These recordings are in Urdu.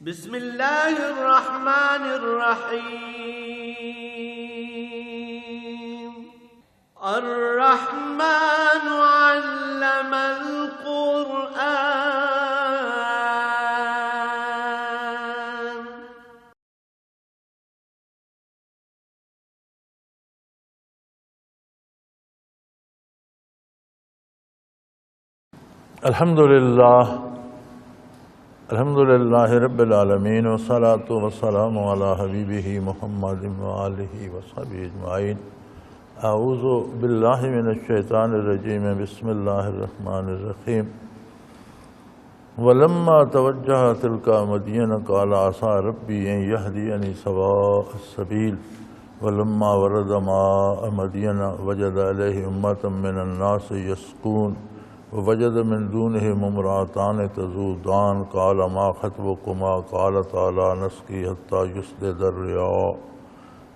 بسم اللہ الرحمن الرحیم الرحمن علم القرآن. الحمد للہ رب العالمین والصلاة والسلام علی حبیبہ محمد وآلہ وصحبہ اجمعین. اعوذ باللہ من الشیطان الرجیم. بسم اللہ الرحمن الرحیم. ولما توجہ تلقا مدین قال عسى ربی ان یہدینی سواء السبیل. ولما ورد ماء مدین وجد علیہ امة من الناس یسقون ووجد من دونهم امرأتان تذودان قال ما خطبكما قالتا لا نسقي حتى يصدر الرعاء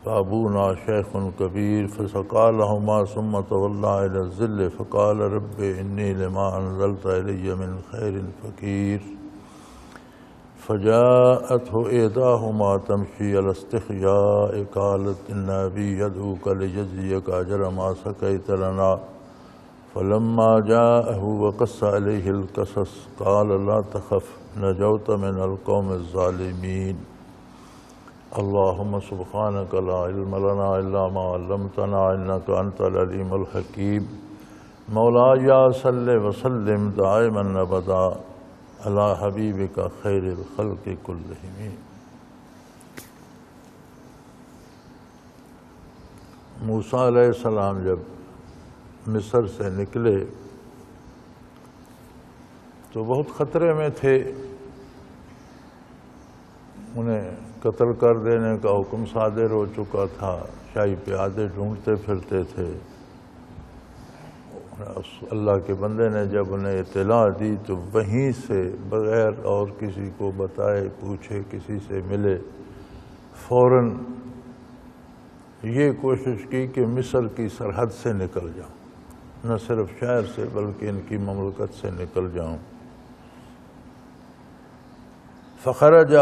فأبونا شيخ كبير فسقى لهما ثم تولى إلى الظل فقال رب إني لما أنزلت إلي من خير فقير. فجاءته إحداهما تمشي على استحياء قالت إن أبي يدعوك ليجزيك أجر ما سقيت لنا. فلما جاءه وقص عليه القصص قال لا تخف نجوت من القوم الظالمين. اللهم سبحانك لا علم لنا إلا ما علمتنا إنك أنت العليم الحكيم. مولاي صل وسلم دائما أبدا على حبيبك خير الخلق كلهم. موسیٰ علیہ السلام جب مصر سے نکلے تو بہت خطرے میں تھے. انہیں قتل کر دینے کا حکم صادر ہو چکا تھا. شاہی پیادے ڈھونڈتے پھرتے تھے. اللہ کے بندے نے جب انہیں اطلاع دی تو وہیں سے بغیر اور کسی کو بتائے پوچھے کسی سے ملے فوراً یہ کوشش کی کہ مصر کی سرحد سے نکل جاؤں، نہ صرف شہر سے بلکہ ان کی مملکت سے نکل جاؤں. خرج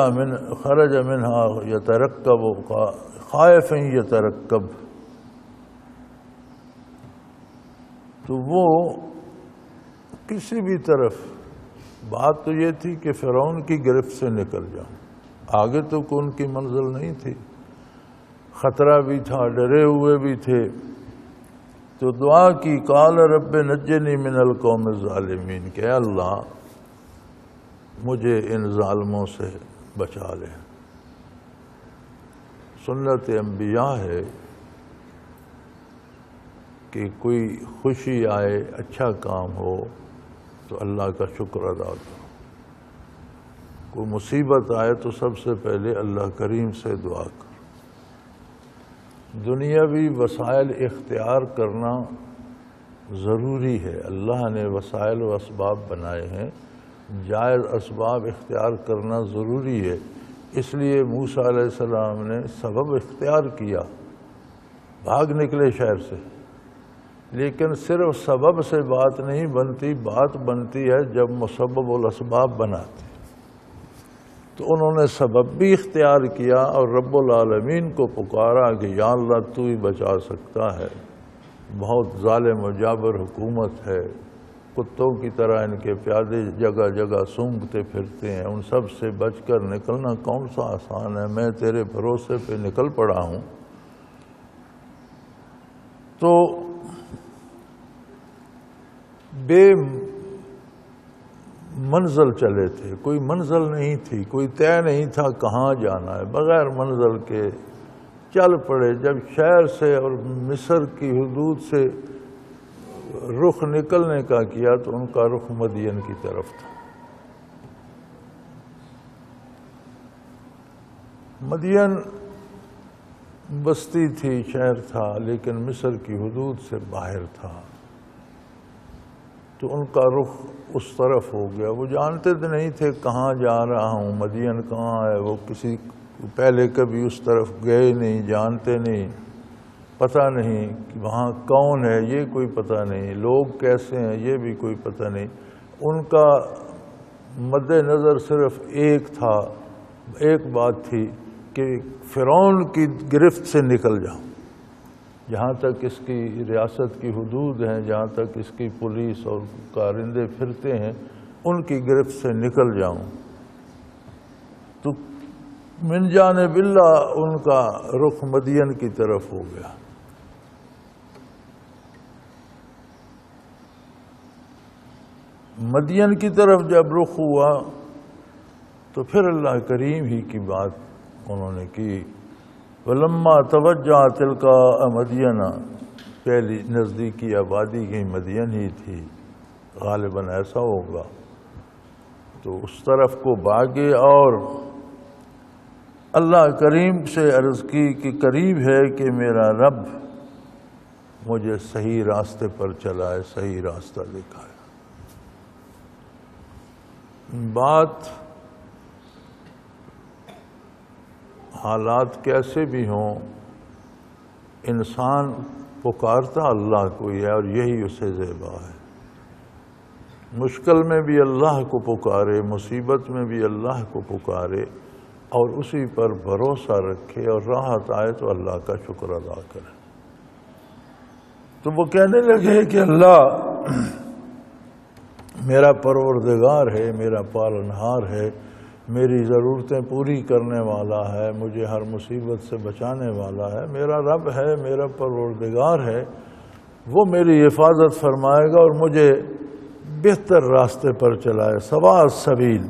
منها يترقب خائفا يترقب. تو وہ کسی بھی طرف بات تو یہ تھی کہ فرعون کی گرفت سے نکل جاؤں. آگے تو کوئی ان کی منزل نہیں تھی. خطرہ بھی تھا، ڈرے ہوئے بھی تھے. تو دعا کی قال رب نجنی من القوم الظالمین کہ اے اللہ مجھے ان ظالموں سے بچا لے. سنت انبیاء ہے کہ کوئی خوشی آئے، اچھا کام ہو تو اللہ کا شکر ادا کرو. کوئی مصیبت آئے تو سب سے پہلے اللہ کریم سے دعا کرو. دنیاوی وسائل اختیار کرنا ضروری ہے. اللہ نے وسائل و اسباب بنائے ہیں، جائز اسباب اختیار کرنا ضروری ہے. اس لیے موسیٰ علیہ السلام نے سبب اختیار کیا، بھاگ نکلے شہر سے. لیکن صرف سبب سے بات نہیں بنتی، بات بنتی ہے جب مسبب الاسباب بناتے. تو انہوں نے سبب بھی اختیار کیا اور رب العالمین کو پکارا کہ یا اللہ تو ہی بچا سکتا ہے. بہت ظالم و جابر حکومت ہے. کتوں کی طرح ان کے پیادے جگہ جگہ سونگھتے پھرتے ہیں. ان سب سے بچ کر نکلنا کون سا آسان ہے. میں تیرے بھروسے پہ نکل پڑا ہوں. تو بے منزل چلے تھے، کوئی منزل نہیں تھی، کوئی طے نہیں تھا کہاں جانا ہے. بغیر منزل کے چل پڑے. جب شہر سے اور مصر کی حدود سے رخ نکلنے کا کیا تو ان کا رخ مدین کی طرف تھا. مدین بستی تھی، شہر تھا، لیکن مصر کی حدود سے باہر تھا. تو ان کا رخ اس طرف ہو گیا. وہ جانتے تو نہیں تھے کہاں جا رہا ہوں، مدین کہاں ہے. وہ کسی پہلے کبھی اس طرف گئے نہیں، جانتے نہیں، پتہ نہیں کہ وہاں کون ہے یہ کوئی پتہ نہیں، لوگ کیسے ہیں یہ بھی کوئی پتہ نہیں. ان کا مد نظر صرف ایک تھا ایک بات تھی کہ فرعون کی گرفت سے نکل جاؤں، جہاں تک اس کی ریاست کی حدود ہیں، جہاں تک اس کی پولیس اور کارندے پھرتے ہیں، ان کی گرفت سے نکل جاؤں۔ تو من جانب اللہ ان کا رخ مدین کی طرف ہو گیا۔ مدین کی طرف جب رخ ہوا تو پھر اللہ کریم ہی کی بات انہوں نے کی۔ وَلَمَّا تَوَجَّهَ تِلْقَاءَ مَدْيَنَ، پہلی نزدیکی آبادی کی مدین ہی تھی، غالباً ایسا ہوگا، تو اس طرف کو بھاگے اور اللہ کریم سے عرض کی کہ قریب ہے کہ میرا رب مجھے صحیح راستے پر چلائے، صحیح راستہ دکھائے۔ بات حالات کیسے بھی ہوں، انسان پکارتا اللہ کو ہے اور یہی اسے زیبا ہے۔ مشکل میں بھی اللہ کو پکارے، مصیبت میں بھی اللہ کو پکارے اور اسی پر بھروسہ رکھے، اور راحت آئے تو اللہ کا شکر ادا کرے۔ تو وہ کہنے لگے کہ اللہ میرا پروردگار ہے، میرا پالنہار ہے، میری ضرورتیں پوری کرنے والا ہے، مجھے ہر مصیبت سے بچانے والا ہے، میرا رب ہے، میرا پروردگار ہے، وہ میری حفاظت فرمائے گا اور مجھے بہتر راستے پر چلائے، سواء السبیل،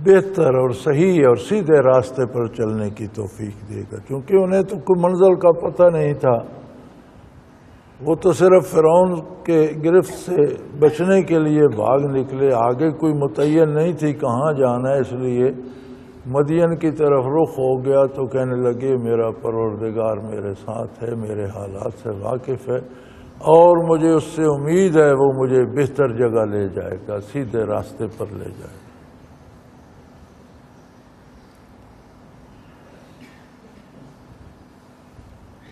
بہتر اور صحیح اور سیدھے راستے پر چلنے کی توفیق دے گا۔ کیونکہ انہیں تو کوئی منزل کا پتہ نہیں تھا، وہ تو صرف فرعون کے گرفت سے بچنے کے لیے بھاگ نکلے، آگے کوئی متعین نہیں تھی کہاں جانا ہے، اس لیے مدین کی طرف رخ ہو گیا۔ تو کہنے لگے میرا پروردگار میرے ساتھ ہے، میرے حالات سے واقف ہے، اور مجھے اس سے امید ہے وہ مجھے بہتر جگہ لے جائے گا، سیدھے راستے پر لے جائے گا۔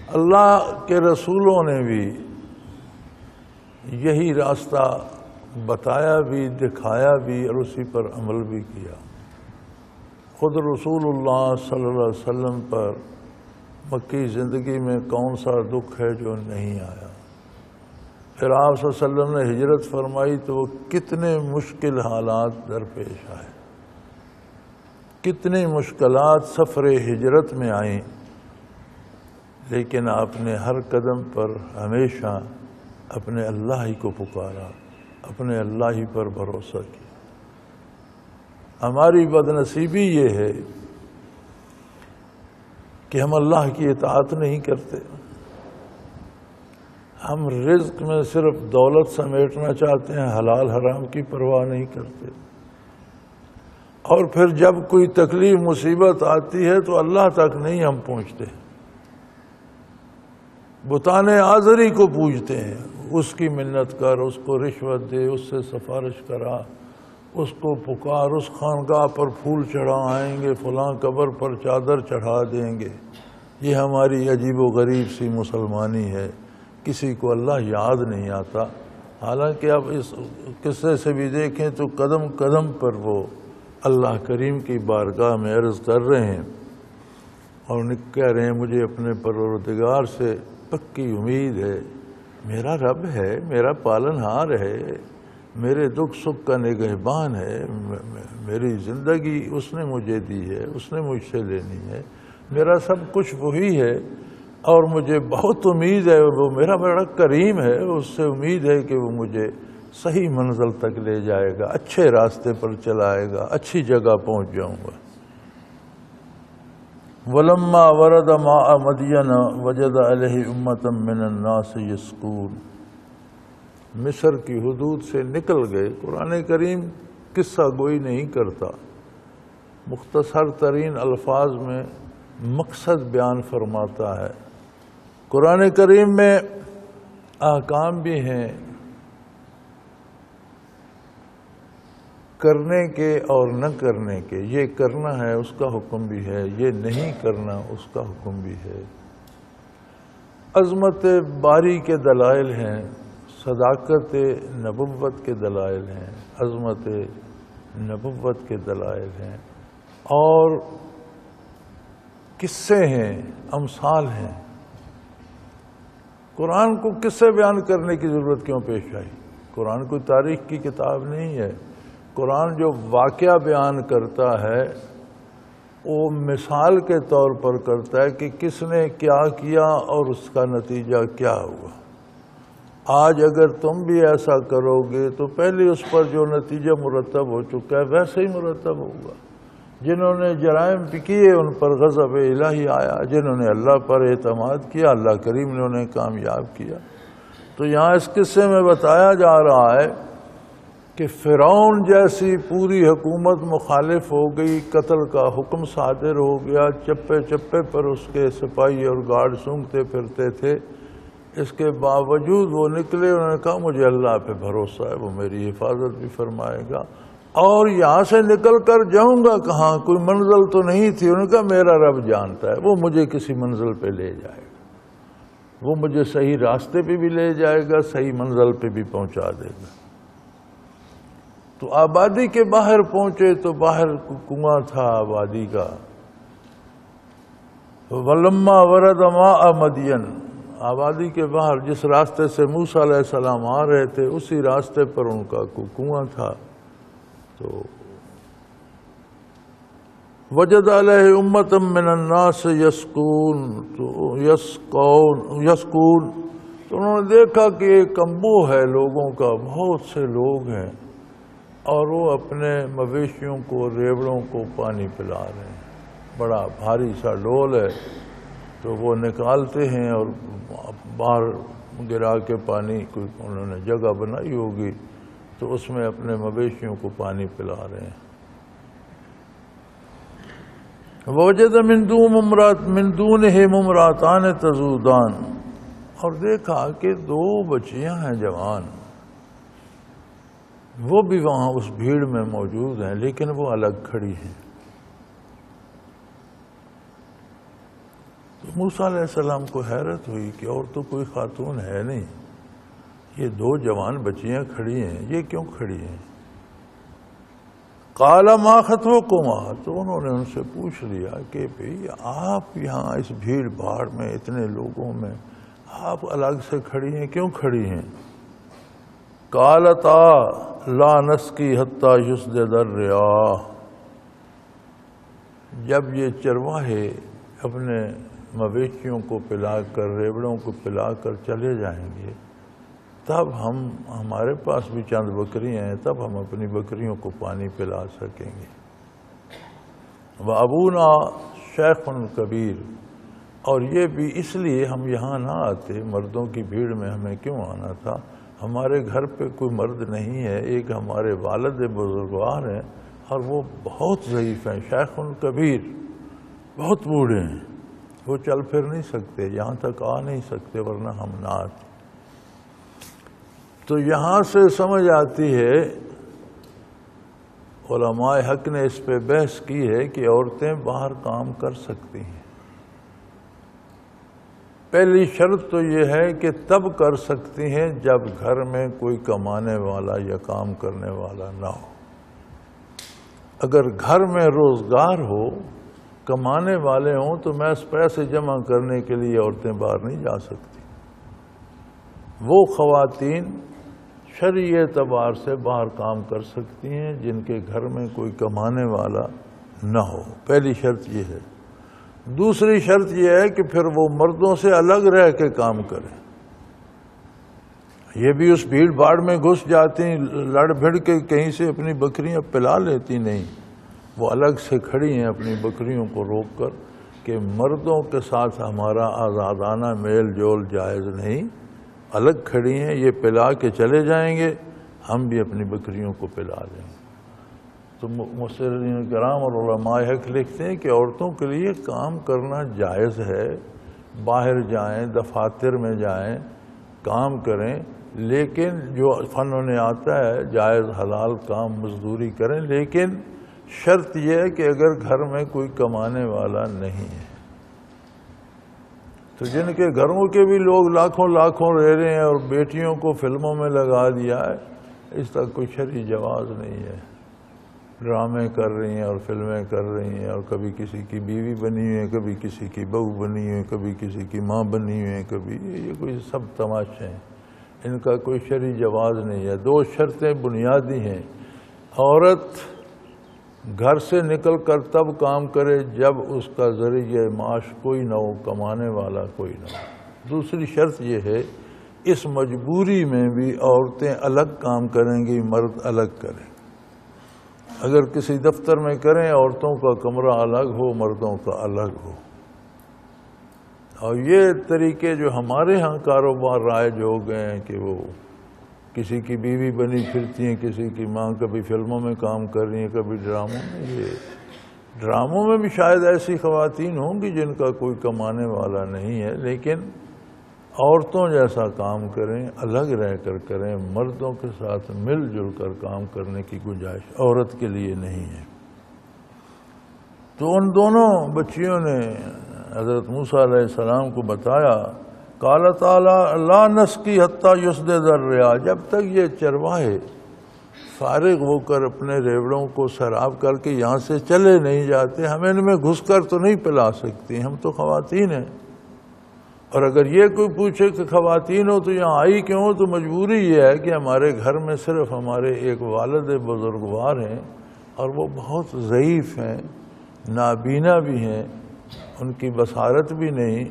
اللہ کے رسولوں نے بھی یہی راستہ بتایا بھی، دکھایا بھی اور اسی پر عمل بھی کیا۔ خود رسول اللہ صلی اللہ علیہ وسلم پر مکی زندگی میں کون سا دکھ ہے جو نہیں آیا؟ پھر آپ صلی اللہ علیہ وسلم نے ہجرت فرمائی تو وہ کتنے مشکل حالات درپیش آئے، کتنی مشکلات سفر ہجرت میں آئیں، لیکن آپ نے ہر قدم پر ہمیشہ اپنے اللہ ہی کو پکارا، اپنے اللہ ہی پر بھروسہ کیا۔ ہماری بدنصیبی یہ ہے کہ ہم اللہ کی اطاعت نہیں کرتے، ہم رزق میں صرف دولت سمیٹنا چاہتے ہیں، حلال حرام کی پرواہ نہیں کرتے، اور پھر جب کوئی تکلیف مصیبت آتی ہے تو اللہ تک نہیں ہم پہنچتے، بتان آزری کو پوجتے ہیں، اس کی منت کر، اس کو رشوت دے، اس سے سفارش کرا، اس کو پکار، اس خانقاہ پر پھول چڑھا آئیں گے، فلاں قبر پر چادر چڑھا دیں گے۔ یہ ہماری عجیب و غریب سی مسلمانی ہے، کسی کو اللہ یاد نہیں آتا، حالانکہ آپ اس قصے سے بھی دیکھیں تو قدم قدم پر وہ اللہ کریم کی بارگاہ میں عرض کر رہے ہیں اور کہہ رہے ہیں مجھے اپنے پروردگار سے پکی امید ہے، میرا رب ہے، میرا پالنہار ہے، میرے دکھ سکھ کا نگہبان ہے، میری زندگی اس نے مجھے دی ہے، اس نے مجھ سے لینی ہے، میرا سب کچھ وہی ہے، اور مجھے بہت امید ہے، وہ میرا بڑا کریم ہے، اس سے امید ہے کہ وہ مجھے صحیح منزل تک لے جائے گا، اچھے راستے پر چلائے گا، اچھی جگہ پہنچ جاؤں گا۔ وَلَمَّا وَرَدَ مَاءَ مَدْيَنَ وَجَدَ عَلَيْهِ أُمَّةً مِّنَ النَّاسِ يَسْقُونَ، مصر کی حدود سے نکل گئے۔ قرآن کریم قصہ گوئی نہیں کرتا، مختصر ترین الفاظ میں مقصد بیان فرماتا ہے۔ قرآن کریم میں احکام بھی ہیں کرنے کے اور نہ کرنے کے، یہ کرنا ہے اس کا حکم بھی ہے، یہ نہیں کرنا اس کا حکم بھی ہے۔ عظمت باری کے دلائل ہیں، صداقت نبوت کے دلائل ہیں، عظمت نبوت کے دلائل ہیں۔ اور قصے ہیں، امثال ہیں۔ قرآن کو قصے بیان کرنے کی ضرورت کیوں پیش آئی؟ قرآن کوئی تاریخ کی کتاب نہیں ہے۔ قرآن جو واقعہ بیان کرتا ہے وہ مثال کے طور پر کرتا ہے کہ کس نے کیا کیا اور اس کا نتیجہ کیا ہوا۔ آج اگر تم بھی ایسا کرو گے تو پہلے اس پر جو نتیجہ مرتب ہو چکا ہے ویسے ہی مرتب ہوگا۔ جنہوں نے جرائم بھی کیے ان پر غضب الہی آیا، جنہوں نے اللہ پر اعتماد کیا اللہ کریم نے انہیں کامیاب کیا۔ تو یہاں اس قصے میں بتایا جا رہا ہے کہ فرعون جیسی پوری حکومت مخالف ہو گئی، قتل کا حکم صادر ہو گیا، چپے چپے پر اس کے سپاہی اور گارڈ سونگتے پھرتے تھے، اس کے باوجود وہ نکلے، انہوں نے کہا مجھے اللہ پہ بھروسہ ہے، وہ میری حفاظت بھی فرمائے گا، اور یہاں سے نکل کر جاؤں گا کہاں، کوئی منزل تو نہیں تھی۔ انہوں نے کہا میرا رب جانتا ہے، وہ مجھے کسی منزل پہ لے جائے گا، وہ مجھے صحیح راستے پہ بھی لے جائے گا، صحیح منزل پہ بھی پہنچا دے گا۔ تو آبادی کے باہر پہنچے تو باہر کنواں تھا آبادی کا۔ وَلَمَّا وَرَدَ مَاءَ مَدْيَنَ، آبادی کے باہر جس راستے سے موسیٰ علیہ السلام آ رہے تھے اسی راستے پر ان کا کنواں تھا۔ تو وجد علیہ امۃ من الناس یسکون، تو انہوں نے دیکھا کہ ایک کمبو ہے لوگوں کا، بہت سے لوگ ہیں اور وہ اپنے مویشیوں کو، ریوڑوں کو پانی پلا رہے ہیں۔ بڑا بھاری سا ڈول ہے تو وہ نکالتے ہیں اور باہر گرا کے پانی، کوئی انہوں نے جگہ بنائی ہوگی تو اس میں اپنے مویشیوں کو پانی پلا رہے ہیں۔ وَوَجَدَ مِن دُونِهِمْ امْرَأَتَانِ تَذُودَانِ، اور دیکھا کہ دو بچیاں ہیں جوان، وہ بھی وہاں اس بھیڑ میں موجود ہیں لیکن وہ الگ کھڑی ہیں۔ تو موسیٰ علیہ السلام کو حیرت ہوئی کہ اور تو کوئی خاتون ہے نہیں، یہ دو جوان بچیاں کھڑی ہیں، یہ کیوں کھڑی ہیں؟ قال ما خطبکما، تو انہوں نے ان سے پوچھ لیا کہ بھئی آپ یہاں اس بھیڑ بھاڑ میں اتنے لوگوں میں آپ الگ سے کھڑی ہیں، کیوں کھڑی ہیں؟ قالتا لا نسقی حتی یصدر الرعاء، جب یہ چرواہے اپنے مویشیوں کو پلا کر، ریوڑوں کو پلا کر چلے جائیں گے تب ہمارے پاس بھی چند بکریاں ہیں، تب ہم اپنی بکریوں کو پانی پلا سکیں گے۔ وَأَبُونَا شَيْخٌ کبیر، اور یہ بھی اس لیے ہم یہاں نہ آتے، مردوں کی بھیڑ میں ہمیں کیوں آنا تھا؟ ہمارے گھر پہ کوئی مرد نہیں ہے، ایک ہمارے والد بزرگوار ہیں اور وہ بہت ضعیف ہیں، شیخ کبیر، بہت بوڑھے ہیں، وہ چل پھر نہیں سکتے، یہاں تک آ نہیں سکتے، ورنہ ہم نہ آتے۔ تو یہاں سے سمجھ آتی ہے، علماء حق نے اس پہ بحث کی ہے کہ عورتیں باہر کام کر سکتی ہیں۔ پہلی شرط تو یہ ہے کہ تب کر سکتی ہیں جب گھر میں کوئی کمانے والا یا کام کرنے والا نہ ہو۔ اگر گھر میں روزگار ہو، کمانے والے ہوں تو محض پیسے جمع کرنے کے لیے عورتیں باہر نہیں جا سکتی۔ وہ خواتین شرعی اعتبار سے باہر کام کر سکتی ہیں جن کے گھر میں کوئی کمانے والا نہ ہو، پہلی شرط یہ ہے۔ دوسری شرط یہ ہے کہ پھر وہ مردوں سے الگ رہ کے کام کریں۔ یہ بھی اس بھیڑ بھاڑ میں گھس جاتی، لڑ بھڑ کے کہیں سے اپنی بکریاں پلا لیتی نہیں، وہ الگ سے کھڑی ہیں اپنی بکریوں کو روک کر کہ مردوں کے ساتھ ہمارا آزادانہ میل جول جائز نہیں، الگ کھڑی ہیں، یہ پلا کے چلے جائیں گے، ہم بھی اپنی بکریوں کو پلا لیں گے۔ تو مفسرین کرام اور علماء حق لکھتے ہیں کہ عورتوں کے لیے کام کرنا جائز ہے، باہر جائیں، دفاتر میں جائیں، کام کریں، لیکن جو فن میں آتا ہے جائز حلال کام مزدوری کریں، لیکن شرط یہ ہے کہ اگر گھر میں کوئی کمانے والا نہیں ہے۔ تو جن کے گھروں کے بھی لوگ لاکھوں لاکھوں رہ رہے ہیں اور بیٹیوں کو فلموں میں لگا دیا ہے، اس کا کوئی شرعی جواز نہیں ہے۔ ڈرامے کر رہی ہیں اور فلمیں کر رہی ہیں، اور کبھی کسی کی بیوی بنی ہوئی ہیں، کبھی کسی کی بہو بنی ہوئی ہیں، کبھی کسی کی ماں بنی ہوئی ہیں، کبھی یہ کوئی سب تماشے ہیں، ان کا کوئی شرعی جواز نہیں ہے۔ 2 شرطیں بنیادی ہیں، عورت گھر سے نکل کر تب کام کرے جب اس کا ذریعہ معاش کوئی نہ ہو، کمانے والا کوئی نہ ہو۔ دوسری شرط یہ ہے اس مجبوری میں بھی عورتیں الگ کام کریں گی، مرد الگ کریں۔ اگر کسی دفتر میں کریں عورتوں کا کمرہ الگ ہو، مردوں کا الگ ہو۔ اور یہ طریقے جو ہمارے ہاں کاروبار رائج ہو گئے ہیں کہ وہ کسی کی بیوی بنی پھرتی ہیں، کسی کی ماں، کبھی فلموں میں کام کر رہی ہیں، کبھی ڈراموں میں۔ یہ ڈراموں میں بھی شاید ایسی خواتین ہوں گی جن کا کوئی کمانے والا نہیں ہے، لیکن عورتوں جیسا کام کریں، الگ رہ کر کریں، مردوں کے ساتھ مل جل کر کام کرنے کی گنجائش عورت کے لیے نہیں ہے۔ تو ان دونوں بچیوں نے حضرت موسیٰ علیہ السلام کو بتایا، قال تعالیٰ لا نسقی حتیٰ یصدر الرعاء، جب تک یہ چرواہے فارغ ہو کر اپنے ریوڑوں کو سیراب کر کے یہاں سے چلے نہیں جاتے، ہم ان میں گھس کر تو نہیں پلا سکتی، ہم تو خواتین ہیں۔ اور اگر یہ کوئی پوچھے کہ خواتین ہو تو یہاں آئی کیوں ہو، تو مجبوری یہ ہے کہ ہمارے گھر میں صرف ہمارے ایک والد بزرگوار ہیں، اور وہ بہت ضعیف ہیں، نابینا بھی ہیں، ان کی بصارت بھی نہیں،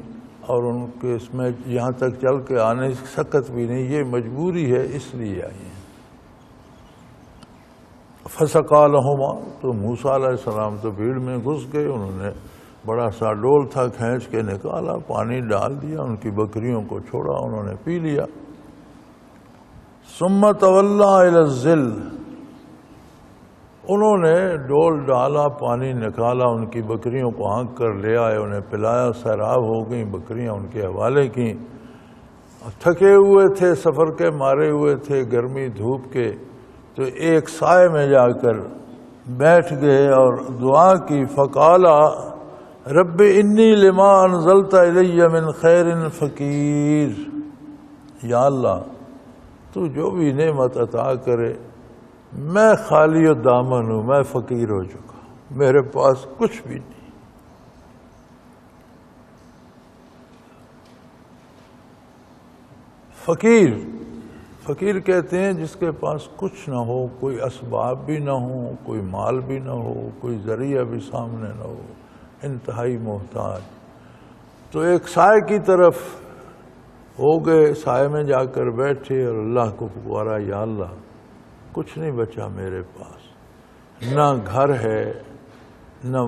اور ان کے اس میں یہاں تک چل کے آنے کی سکت بھی نہیں، یہ مجبوری ہے، اس لیے آئی ہیں۔ فسقا لہما، تو موسیٰ علیہ السلام تو بھیڑ میں گھس گئے، انہوں نے بڑا سا ڈول تھا، کھینچ کے نکالا، پانی ڈال دیا، ان کی بکریوں کو چھوڑا، انہوں نے پی لیا۔ ثم تولی الی الظل، انہوں نے ڈول ڈالا، پانی نکالا، ان کی بکریوں کو ہانک کر لے آئے، انہیں پلایا، سیراب ہو گئیں بکریاں، ان کے حوالے کیں۔ تھکے ہوئے تھے، سفر کے مارے ہوئے تھے، گرمی دھوپ کے، تو ایک سائے میں جا کر بیٹھ گئے اور دعا کی، فقالا رب انی لما انزلت الی من خیر فقیر، یا اللہ تو جو بھی نعمت عطا کرے، میں خالی دامن ہوں، میں فقیر ہو چکا، میرے پاس کچھ بھی نہیں۔ فقیر کہتے ہیں جس کے پاس کچھ نہ ہو، کوئی اسباب بھی نہ ہو، کوئی مال بھی نہ ہو، کوئی ذریعہ بھی سامنے نہ ہو، انتہائی محتاج۔ تو ایک سائے کی طرف ہو گئے، سائے میں جا کر بیٹھے اور اللہ کو پکارا، یا اللہ کچھ نہیں بچا میرے پاس، نہ گھر ہے، نہ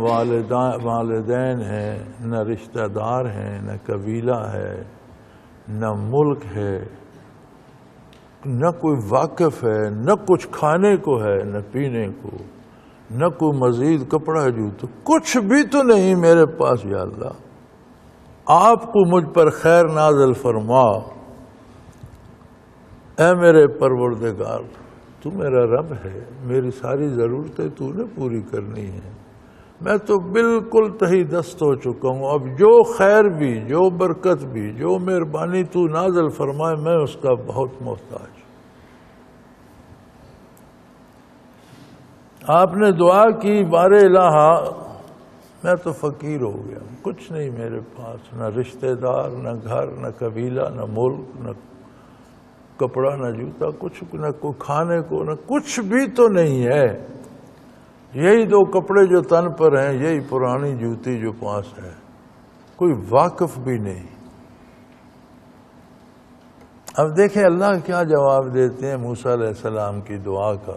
والدین ہیں، نہ رشتہ دار ہیں، نہ قبیلہ ہے، نہ ملک ہے، نہ کوئی واقف ہے، نہ کچھ کھانے کو ہے، نہ پینے کو، نہ کوئی مزید کپڑا جوتا، کچھ بھی تو نہیں میرے پاس، یا اللہ آپ کو مجھ پر خیر نازل فرما، اے میرے پروردگار، تو میرا رب ہے، میری ساری ضرورتیں تو نے پوری کرنی ہیں، میں تو بالکل تہی دست ہو چکا ہوں، اب جو خیر بھی، جو برکت بھی، جو مہربانی تو نازل فرمائے، میں اس کا بہت محتاج ہوں۔ آپ نے دعا کی، بار الہا میں تو فقیر ہو گیا ہوں، کچھ نہیں میرے پاس، نہ رشتہ دار، نہ گھر، نہ قبیلہ، نہ ملک، نہ کپڑا، نہ جوتا، کچھ نہ کوئی کھانے کو، نہ کچھ بھی تو نہیں ہے، یہی 2 کپڑے جو تن پر ہیں، یہی پرانی جوتی جو پاس ہے، کوئی واقف بھی نہیں۔ اب دیکھیں اللہ کیا جواب دیتے ہیں موسیٰ علیہ السلام کی دعا کا،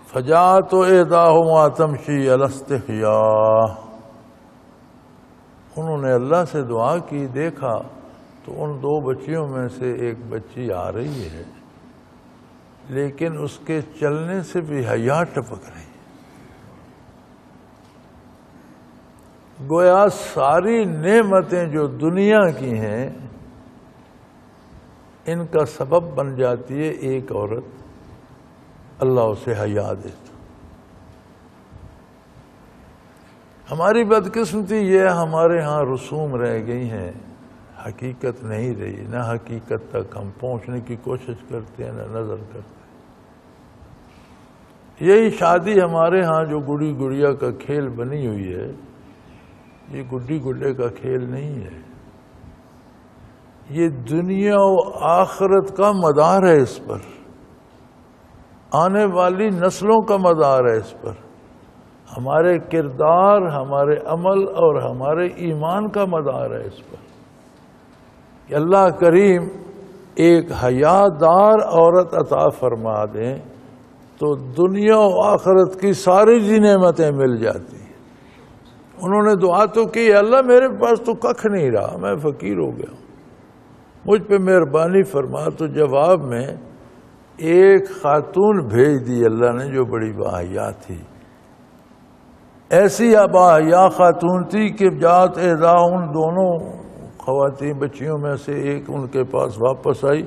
فجاءت احداہما تمشی علی استحیاء، انہوں نے اللہ سے دعا کی، دیکھا تو ان 2 بچیوں میں سے ایک بچی آ رہی ہے، لیکن اس کے چلنے سے بھی حیا ٹپک رہی ہے، گویا ساری نعمتیں جو دنیا کی ہیں ان کا سبب بن جاتی ہے ایک عورت، اللہ اسے حیا دیتا۔ ہماری بدقسمتی یہ ہمارے ہاں رسوم رہ گئی ہیں، حقیقت نہیں رہی، نہ حقیقت تک ہم پہنچنے کی کوشش کرتے ہیں، نہ نظر کرتے ہیں۔ یہی شادی ہمارے ہاں جو گڑی گڑیا کا کھیل بنی ہوئی ہے، یہ گڈی گڈے کا کھیل نہیں ہے، یہ دنیا و آخرت کا مدار ہے، اس پر آنے والی نسلوں کا مدار ہے، اس پر ہمارے کردار، ہمارے عمل اور ہمارے ایمان کا مدار ہے اس پر کہ اللہ کریم ایک حیادار عورت عطا فرما دیں تو دنیا و آخرت کی ساری جی نعمتیں مل جاتی ہیں۔ انہوں نے دعا تو کی، اللہ میرے پاس تو ککھ نہیں رہا، میں فقیر ہو گیا ہوں، مجھ پہ مہربانی فرما۔ تو جواب میں ایک خاتون بھیج دی اللہ نے جو بڑی باحیا تھی، ایسی باحیا خاتون تھی کہ جات احدا، ان دونوں خواتین بچیوں میں سے ایک ان کے پاس واپس آئی،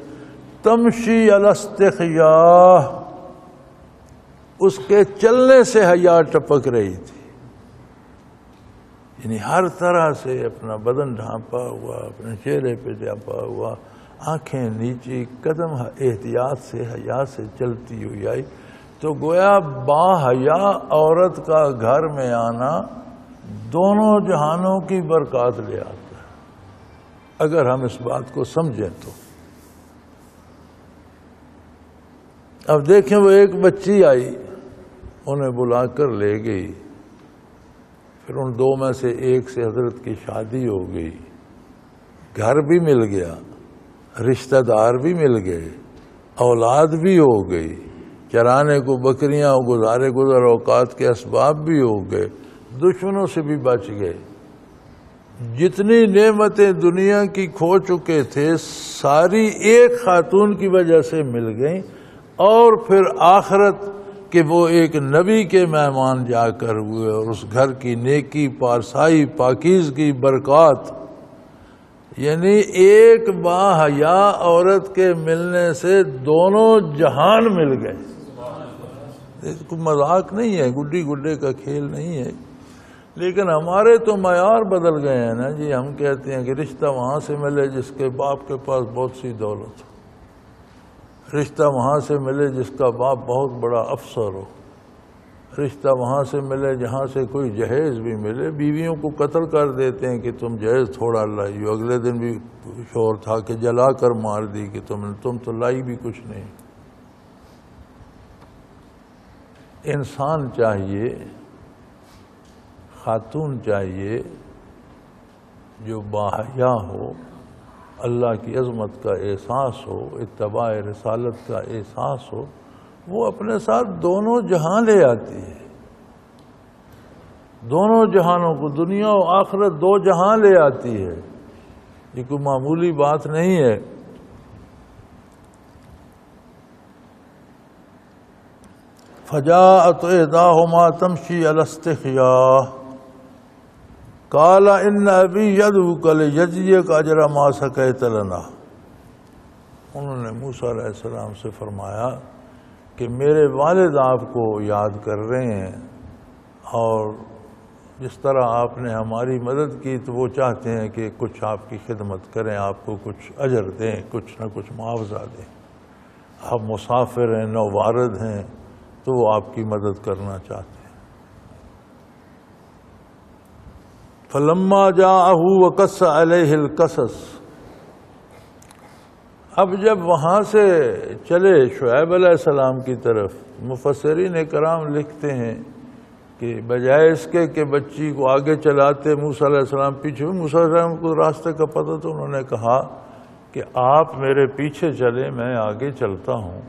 تمشی علی استحیاء، اس کے چلنے سے حیا ٹپک رہی تھی، یعنی ہر طرح سے اپنا بدن ڈھانپا ہوا، اپنے چہرے پہ ڈھانپا ہوا، آنکھیں نیچی، قدم احتیاط سے حیا سے چلتی ہوئی آئی۔ تو گویا با حیا عورت کا گھر میں آنا دونوں جہانوں کی برکات لے آتا ہے، اگر ہم اس بات کو سمجھیں تو۔ اب دیکھیں وہ ایک بچی آئی، انہیں بلا کر لے گئی، پھر ان دو میں سے ایک سے حضرت کی شادی ہو گئی، گھر بھی مل گیا، رشتہ دار بھی مل گئے، اولاد بھی ہو گئی، چرانے کو بکریاں، گزارے گزر اوقات کے اسباب بھی ہو گئے، دشمنوں سے بھی بچ گئے، جتنی نعمتیں دنیا کی کھو چکے تھے ساری ایک خاتون کی وجہ سے مل گئیں، اور پھر آخرت کہ وہ ایک نبی کے مہمان جا کر ہوئے، اور اس گھر کی نیکی، پارسائی، پاکیزگی، برکات، یعنی ایک باحیا عورت کے ملنے سے دونوں جہان مل گئے۔ کوئی مذاق نہیں ہے، گڈی گڈے کا کھیل نہیں ہے، لیکن ہمارے تو معیار بدل گئے ہیں نا جی۔ ہم کہتے ہیں کہ رشتہ وہاں سے ملے جس کے باپ کے پاس بہت سی دولت ہو، رشتہ وہاں سے ملے جس کا باپ بہت بڑا افسر ہو، رشتہ وہاں سے ملے جہاں سے کوئی جہیز بھی ملے۔ بیویوں کو قتل کر دیتے ہیں کہ تم جہیز تھوڑا لائی ہو، اگلے دن بھی شور تھا کہ جلا کر مار دی کہ تم تو لائی بھی کچھ نہیں۔ انسان چاہیے، خاتون چاہیے جو باحیا ہو، اللہ کی عظمت کا احساس ہو، اتباع رسالت کا احساس ہو، وہ اپنے ساتھ دونوں جہاں لے آتی ہے، دونوں جہانوں کو، دنیا و آخرت دو جہاں لے آتی ہے، یہ کوئی معمولی بات نہیں ہے۔ فجاءت احداہما تمشی علی استحیاء قال ان ابی یدعوک لیجزیک اجر ما سقیت لنا۔ انہوں نے موسیٰ علیہ السلام سے فرمایا کہ میرے والد آپ کو یاد کر رہے ہیں، اور جس طرح آپ نے ہماری مدد کی تو وہ چاہتے ہیں کہ کچھ آپ کی خدمت کریں، آپ کو کچھ اجر دیں، کچھ نہ کچھ معاوضہ دیں۔ آپ مسافر ہیں، نووارد ہیں، تو وہ آپ کی مدد کرنا چاہتے ہیں۔ فلما جاءہ وقص علیہ القصص، اب جب وہاں سے چلے شعیب علیہ السلام کی طرف، مفسرین کرام لکھتے ہیں کہ بجائے اس کے کہ بچی کو آگے چلاتے موسیٰ علیہ السلام پیچھے، موسیٰ علیہ السلام کو راستے کا پتہ تو انہوں نے کہا کہ آپ میرے پیچھے چلیں، میں آگے چلتا ہوں،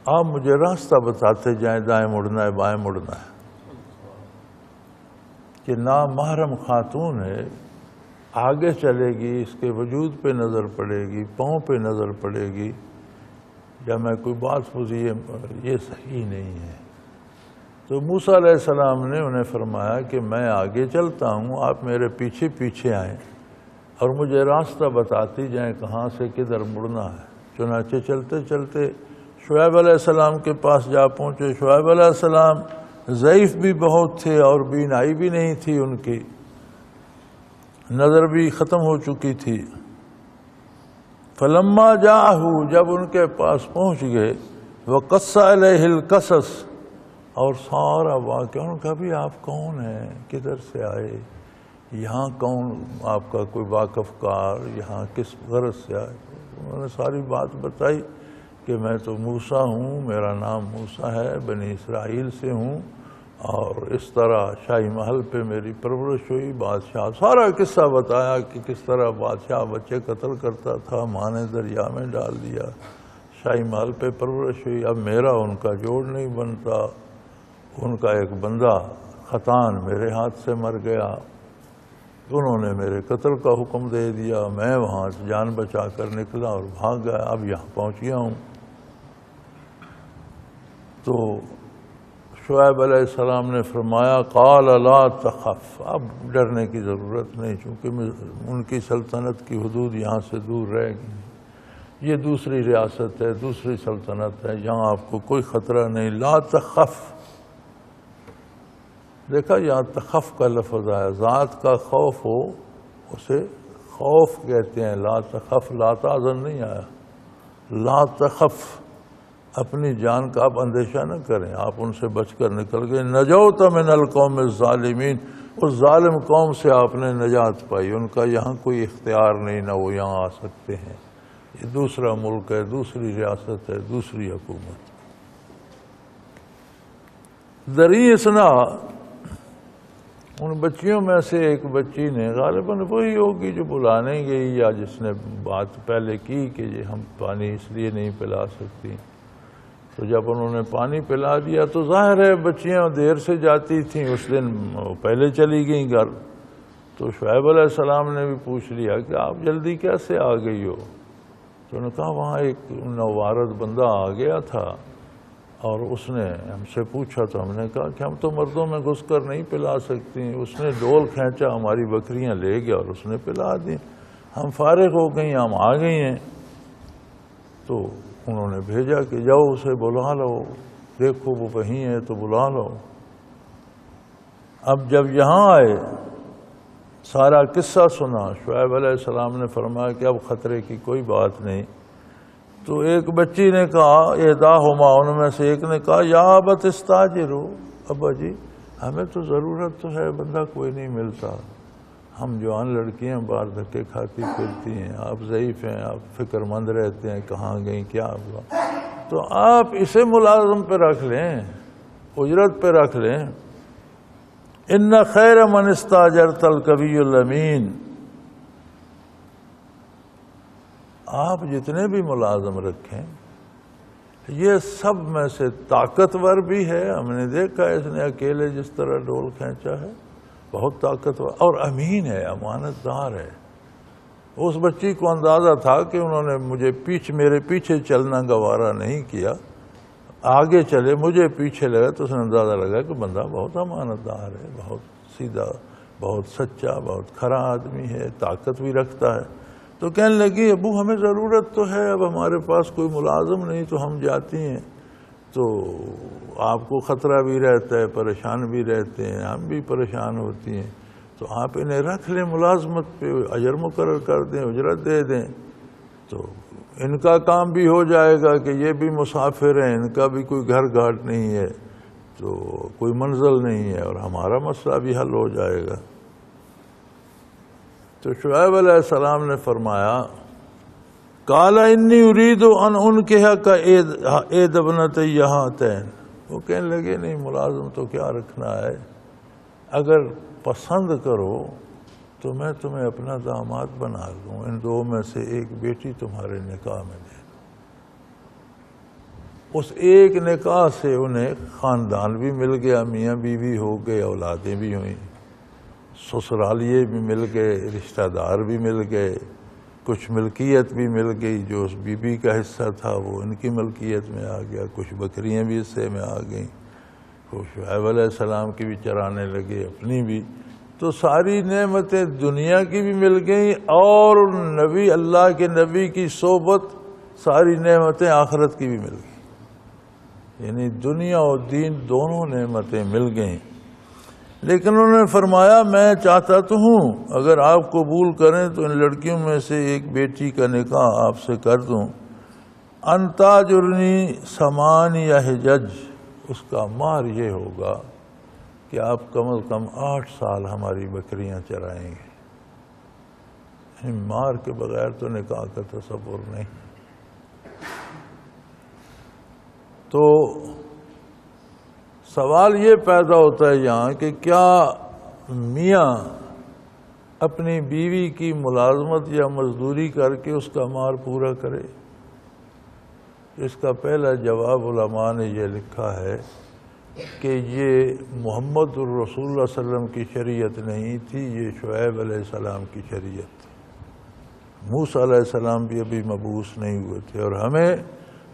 آپ مجھے راستہ بتاتے جائیں، دائیں مڑنا ہے بائیں مڑنا ہے۔ کہ نامحرم خاتون ہے، آگے چلے گی، اس کے وجود پہ نظر پڑے گی، پاؤں پہ نظر پڑے گی، یا میں کوئی بات پوچھی، یہ صحیح نہیں ہے۔ تو موسیٰ علیہ السلام نے انہیں فرمایا کہ میں آگے چلتا ہوں، آپ میرے پیچھے پیچھے آئیں اور مجھے راستہ بتاتی جائیں کہاں سے کدھر مڑنا ہے۔ چنانچہ چلتے چلتے شعیب علیہ السلام کے پاس جا پہنچے۔ شعیب علیہ السلام ضعیف بھی بہت تھے اور بینائی بھی نہیں تھی، ان کی نظر بھی ختم ہو چکی تھی۔ فلما جاءہ، جب ان کے پاس پہنچ گئے، وقص علیہ القصص، اور سارا واقعہ انہوں نے کہا بھی آپ کون ہیں، کدھر سے آئے، یہاں کون آپ کا کوئی واقف کار، یہاں کس غرض سے آئے؟ انہوں نے ساری بات بتائی کہ میں تو موسیٰ ہوں، میرا نام موسیٰ ہے، بنی اسرائیل سے ہوں، اور اس طرح شاہی محل پہ میری پرورش ہوئی، بادشاہ سارا قصہ بتایا کہ کس طرح بادشاہ بچے قتل کرتا تھا، ماں نے دریا میں ڈال دیا، شاہی محل پہ پرورش ہوئی، اب میرا ان کا جوڑ نہیں بنتا، ان کا ایک بندہ خطان میرے ہاتھ سے مر گیا، انہوں نے میرے قتل کا حکم دے دیا، میں وہاں سے جان بچا کر نکلا اور بھاگ گیا، اب یہاں پہنچ گیا ہوں۔ تو شعیب علیہ السلام نے فرمایا قال لا تخف، اب ڈرنے کی ضرورت نہیں، چونکہ ان کی سلطنت کی حدود یہاں سے دور رہ گئی، یہ دوسری ریاست ہے، دوسری سلطنت ہے، یہاں آپ کو کوئی خطرہ نہیں، لا تخف۔ دیکھا یہاں تخف کا لفظ آیا، ذات کا خوف ہو اسے خوف کہتے ہیں، لا تخف، لا تحزن نہیں آیا، لا تخف، اپنی جان کا آپ اندیشہ نہ کریں، آپ ان سے بچ کر نکل گئے، نجوت من القوم الظالمین، اس ظالم قوم سے آپ نے نجات پائی، ان کا یہاں کوئی اختیار نہیں، نہ وہ یہاں آ سکتے ہیں، یہ دوسرا ملک ہے، دوسری ریاست ہے، دوسری حکومت۔ دری اسنا، ان بچیوں میں سے ایک بچی نے، غالباً وہی ہوگی جو بلانے گئی یا جس نے بات پہلے کی کہ یہ ہم پانی اس لیے نہیں پلا سکتی، تو جب انہوں نے پانی پلا دیا تو ظاہر ہے بچیاں دیر سے جاتی تھیں، اس دن پہلے چلی گئیں گھر، تو شعیب علیہ السلام نے بھی پوچھ لیا کہ آپ جلدی کیسے آ گئی ہو؟ تو انہوں نے کہا وہاں ایک نوارد بندہ آ گیا تھا اور اس نے ہم سے پوچھا، تو ہم نے کہا کہ ہم تو مردوں میں گھس کر نہیں پلا سکتی، اس نے ڈول کھینچا، ہماری بکریاں لے گیا اور اس نے پلا دی، ہم فارغ ہو گئیں، ہم آ گئی ہیں۔ تو انہوں نے بھیجا کہ جاؤ اسے بلا لو، دیکھو وہ وہیں ہے تو بلا لو۔ اب جب یہاں آئے سارا قصہ سنا، شعیب علیہ السلام نے فرمایا کہ اب خطرے کی کوئی بات نہیں، تو ایک بچی نے کہا، احداہما، ان میں سے ایک نے کہا، یا ابت استاجرو، ابا جی ہمیں تو ضرورت تو ہے، بندہ کوئی نہیں ملتا، ہم جوان لڑکیاں باہر دھکے کھاتی پھرتی ہیں، آپ ضعیف ہیں، آپ فکر مند رہتے ہیں کہاں گئیں کیا ہوا، تو آپ اسے ملازم پہ رکھ لیں، اجرت پہ رکھ لیں۔ ان خیر من استاجرت القوی الامین، آپ جتنے بھی ملازم رکھیں یہ سب میں سے طاقتور بھی ہے، ہم نے دیکھا اس نے اکیلے جس طرح ڈول کھینچا ہے، بہت طاقتور، اور امین ہے، امانت دار ہے۔ اس بچی کو اندازہ تھا کہ انہوں نے میرے پیچھے چلنا گوارا نہیں کیا، آگے چلے، مجھے پیچھے لگا، تو اس نے اندازہ لگا کہ بندہ بہت امانت دار ہے، بہت سیدھا، بہت سچا، بہت کھرا آدمی ہے، طاقت بھی رکھتا ہے۔ تو کہنے لگی ابو ہمیں ضرورت تو ہے، اب ہمارے پاس کوئی ملازم نہیں تو ہم جاتی ہیں، تو آپ کو خطرہ بھی رہتا ہے، پریشان بھی رہتے ہیں، ہم بھی پریشان ہوتی ہیں، تو آپ انہیں رکھ لیں ملازمت پہ، اجر مقرر کر دیں، اجرت دے دیں، تو ان کا کام بھی ہو جائے گا کہ یہ بھی مسافر ہیں، ان کا بھی کوئی گھر گھاٹ نہیں ہے، تو کوئی منزل نہیں ہے، اور ہمارا مسئلہ بھی حل ہو جائے گا۔ تو شعیب علیہ السلام نے فرمایا قال انی اريد ان انکحک احدی ابنتی ہاتین، وہ کہنے لگے نہیں ملازم تو کیا رکھنا ہے، اگر پسند کرو تو میں تمہیں اپنا داماد بنا لوں، ان دو میں سے ایک بیٹی تمہارے نکاح میں دے دوں۔ اس ایک نکاح سے انہیں خاندان بھی مل گیا، میاں بیوی ہو گئے، اولادیں بھی ہوئیں، سسرالیے بھی مل گئے، رشتہ دار بھی مل گئے، کچھ ملکیت بھی مل گئی، جو اس بی بی کا حصہ تھا وہ ان کی ملکیت میں آ گیا، کچھ بکریاں بھی حصے میں آ گئیں، وہ شعیب علیہ السلام کی بھی چرانے لگے، اپنی بھی، تو ساری نعمتیں دنیا کی بھی مل گئیں، اور نبی اللہ کے نبی کی صحبت، ساری نعمتیں آخرت کی بھی مل گئیں، یعنی دنیا اور دین دونوں نعمتیں مل گئیں۔ لیکن انہوں نے فرمایا میں چاہتا تو ہوں اگر آپ قبول کریں تو ان لڑکیوں میں سے ایک بیٹی کا نکاح آپ سے کر دوں، ان تاجرنی ثمانیہ حجج، اس کا مہر یہ ہوگا کہ آپ کم از کم 8 سال ہماری بکریاں چرائیں گے. مہر کے بغیر تو نکاح کا تصور نہیں. تو سوال یہ پیدا ہوتا ہے یہاں کہ کیا میاں اپنی بیوی کی ملازمت یا مزدوری کر کے اس کا مہر پورا کرے؟ اس کا پہلا جواب علماء نے یہ لکھا ہے کہ یہ محمد الرسول اللہ علیہ وسلم کی شریعت نہیں تھی، یہ شعیب علیہ السلام کی شریعت تھی. موسیٰ علیہ السلام بھی ابھی مبعوث نہیں ہوئے تھے، اور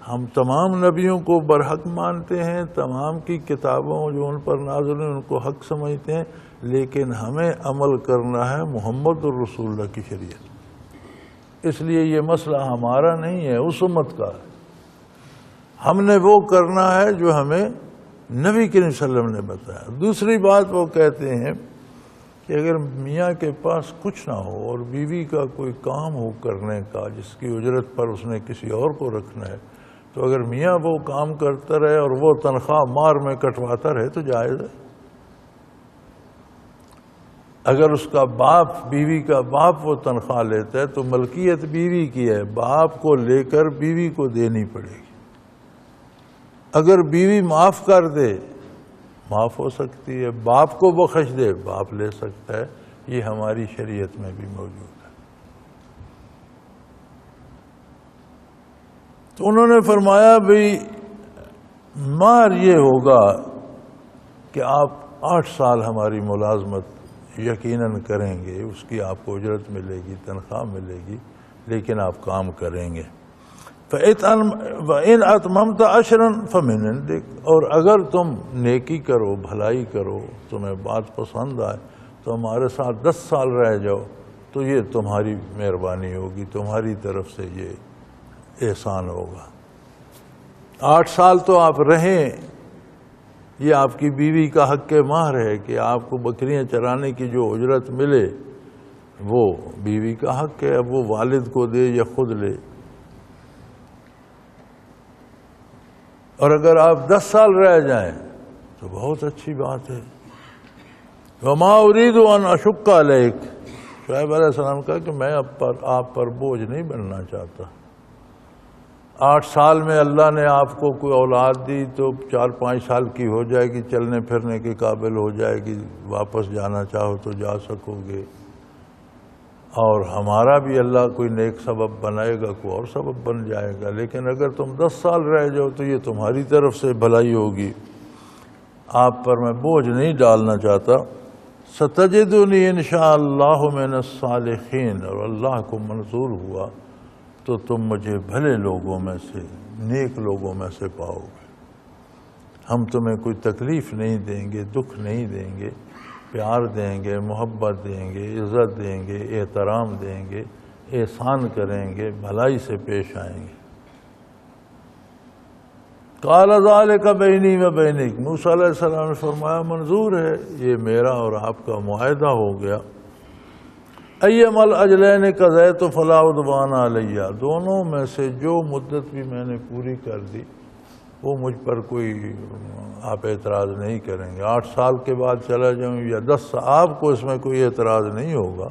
ہم تمام نبیوں کو برحق مانتے ہیں، تمام کی کتابوں جو ان پر نازل ہیں ان کو حق سمجھتے ہیں، لیکن ہمیں عمل کرنا ہے محمد الرسول اللہ کی شریعت. اس لیے یہ مسئلہ ہمارا نہیں ہے، اس امت کا ہے. ہم نے وہ کرنا ہے جو ہمیں نبی کریم صلی اللہ علیہ وسلم نے بتایا. دوسری بات وہ کہتے ہیں کہ اگر میاں کے پاس کچھ نہ ہو اور بیوی کا کوئی کام ہو کرنے کا جس کی اجرت پر اس نے کسی اور کو رکھنا ہے، تو اگر میاں وہ کام کرتا رہے اور وہ تنخواہ مار میں کٹواتا رہے تو جائز ہے. اگر اس کا باپ، بیوی کا باپ وہ تنخواہ لیتا ہے تو ملکیت بیوی کی ہے، باپ کو لے کر بیوی کو دینی پڑے گی. اگر بیوی معاف کر دے معاف ہو سکتی ہے، باپ کو بخش دے باپ لے سکتا ہے. یہ ہماری شریعت میں بھی موجود ہے. تو انہوں نے فرمایا بھئی مہر یہ ہوگا کہ آپ 8 سال ہماری ملازمت یقیناً کریں گے، اس کی آپ کو اجرت ملے گی، تنخواہ ملے گی، لیکن آپ کام کریں گے. وَإِنْ أَتْمَمْتَ عَشْرًا فَمِنْ عِنْدِكَ، اور اگر تم نیکی کرو، بھلائی کرو، تمہیں بات پسند آئے تو ہمارے ساتھ 10 سال رہ جاؤ، تو یہ تمہاری مہربانی ہوگی، تمہاری طرف سے یہ احسان ہوگا. 8 سال تو آپ رہیں، یہ آپ کی بیوی کا حق مہر ہے کہ آپ کو بکریاں چرانے کی جو اجرت ملے وہ بیوی کا حق ہے. اب وہ والد کو دے یا خود لے. اور اگر آپ 10 سال رہ جائیں تو بہت اچھی بات ہے. وَمَا أُرِيدُ أَنْ أَشُقَّ عَلَيْكَ، شعیب علیہ السلام کہا کہ میں آپ پر بوجھ نہیں بننا چاہتا. 8 سال میں اللہ نے آپ کو کوئی اولاد دی تو 4-5 سال کی ہو جائے گی، چلنے پھرنے کے قابل ہو جائے گی، واپس جانا چاہو تو جا سکو گے. اور ہمارا بھی اللہ کوئی نیک سبب بنائے گا، کوئی اور سبب بن جائے گا. لیکن اگر تم 10 سال رہ جاؤ تو یہ تمہاری طرف سے بھلائی ہوگی. آپ پر میں بوجھ نہیں ڈالنا چاہتا. ستجدنی انشاءاللہ من الصالحین، اور اللہ کو منظور ہوا تو تم مجھے بھلے لوگوں میں سے، نیک لوگوں میں سے پاؤ گے. ہم تمہیں کوئی تکلیف نہیں دیں گے، دکھ نہیں دیں گے، پیار دیں گے، محبت دیں گے، عزت دیں گے، احترام دیں گے، احسان کریں گے، بھلائی سے پیش آئیں گے. قال ذلک بینی و بینک، موسیٰ علیہ السلام نے فرمایا منظور ہے، یہ میرا اور آپ کا معاہدہ ہو گیا. ایما الاجلین قضیت فلا عدوان علیہ، دونوں میں سے جو مدت بھی میں نے پوری کر دی وہ مجھ پر کوئی آپ اعتراض نہیں کریں گے. 8 سال کے بعد چلا جاؤں یا 10 سال، آپ کو اس میں کوئی اعتراض نہیں ہوگا.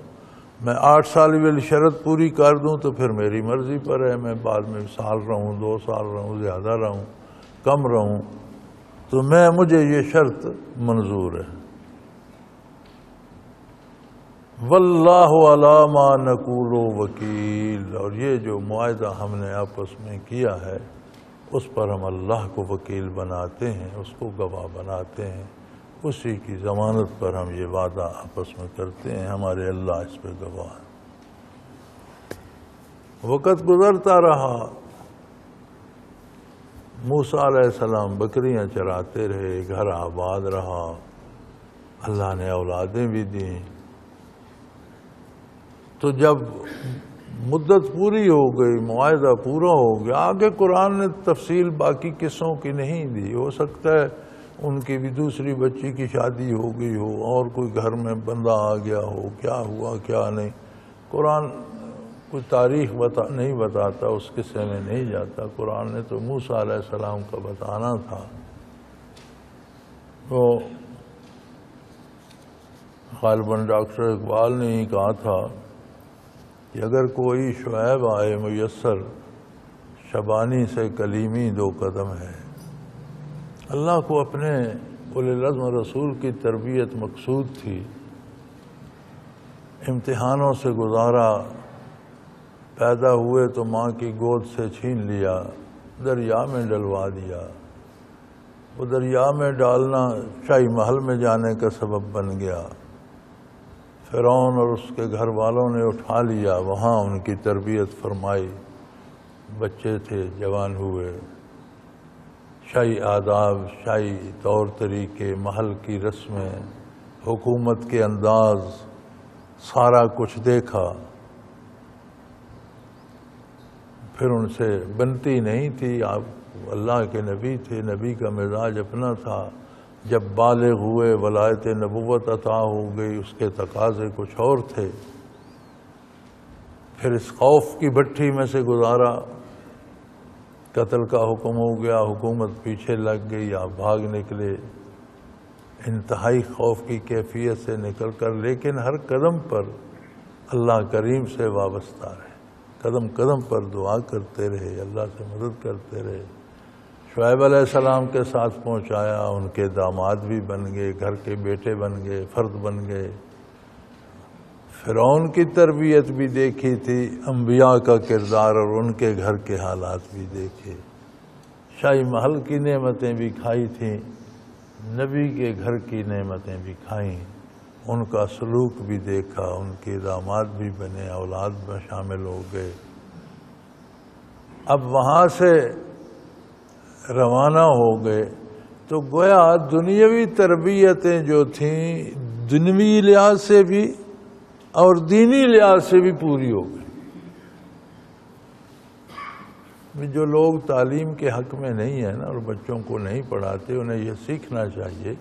میں 8 سال والی شرط پوری کر دوں تو پھر میری مرضی پر ہے، میں بعد میں سال رہوں، 2 سال رہوں، زیادہ رہوں، کم رہوں، تو مجھے یہ شرط منظور ہے. واللہ علی ما نقول وکیل، اور یہ جو معاہدہ ہم نے آپس میں کیا ہے اس پر ہم اللہ کو وکیل بناتے ہیں، اس کو گواہ بناتے ہیں. اسی کی ضمانت پر ہم یہ وعدہ آپس میں کرتے ہیں، ہمارے اللہ اس پہ گواہ ہیں. وقت گزرتا رہا، موسیٰ علیہ السلام بکریاں چراتے رہے، گھر آباد رہا، اللہ نے اولادیں بھی دیں. تو جب مدت پوری ہو گئی، معاہدہ پورا ہو گیا، آگے قرآن نے تفصیل باقی قصوں کی نہیں دی. ہو سکتا ہے ان کی بھی دوسری بچی کی شادی ہو گئی ہو، اور کوئی گھر میں بندہ آ گیا ہو، کیا ہوا کیا نہیں. قرآن کوئی تاریخ نہیں بتاتا، اس قصے میں نہیں جاتا. قرآن نے تو موسیٰ علیہ السلام کا بتانا تھا وہ غالباً ڈاکٹر اقبال نے ہی کہا تھا کہ اگر کوئی شعیب آئے میسر، شبانی سے کلیمی 2 قدم ہے۔ اللہ کو اپنے اولی العزم رسول کی تربیت مقصود تھی، امتحانوں سے گزارا، پیدا ہوئے تو ماں کی گود سے چھین لیا، دریا میں ڈلوا دیا۔ وہ دریا میں ڈالنا شاہی محل میں جانے کا سبب بن گیا۔ فرعون اور اس کے گھر والوں نے اٹھا لیا، وہاں ان کی تربیت فرمائی، بچے تھے، جوان ہوئے، شاہی آداب، شاہی طور طریقے، محل کی رسمیں، حکومت کے انداز، سارا کچھ دیکھا۔ پھر ان سے بنتی نہیں تھی، آپ اللہ کے نبی تھے، نبی کا مزاج اپنا تھا۔ جب بالغ ہوئے، ولایت نبوت عطا ہو گئی، اس کے تقاضے کچھ اور تھے۔ پھر اس خوف کی بھٹی میں سے گزارا، قتل کا حکم ہو گیا، حکومت پیچھے لگ گئی، آپ بھاگ نکلے انتہائی خوف کی کیفیت سے نکل کر، لیکن ہر قدم پر اللہ کریم سے وابستہ رہے، قدم قدم پر دعا کرتے رہے، اللہ سے مدد کرتے رہے۔ شعیب علیہ السلام کے ساتھ پہنچایا، ان کے داماد بھی بن گئے، گھر کے بیٹے بن گئے، فرد بن گئے۔ فرعون کی تربیت بھی دیکھی تھی، انبیاء کا کردار اور ان کے گھر کے حالات بھی دیکھے، شاہی محل کی نعمتیں بھی کھائی تھیں، نبی کے گھر کی نعمتیں بھی کھائیں، ان کا سلوک بھی دیکھا، ان کے داماد بھی بنے، اولاد میں شامل ہو گئے۔ اب وہاں سے روانہ ہو گئے تو گویا دنیاوی تربیتیں جو تھیں دنیوی لحاظ سے بھی اور دینی لحاظ سے بھی پوری ہو گئی۔ جو لوگ تعلیم کے حق میں نہیں ہیں نا اور بچوں کو نہیں پڑھاتے، انہیں یہ سیکھنا چاہیے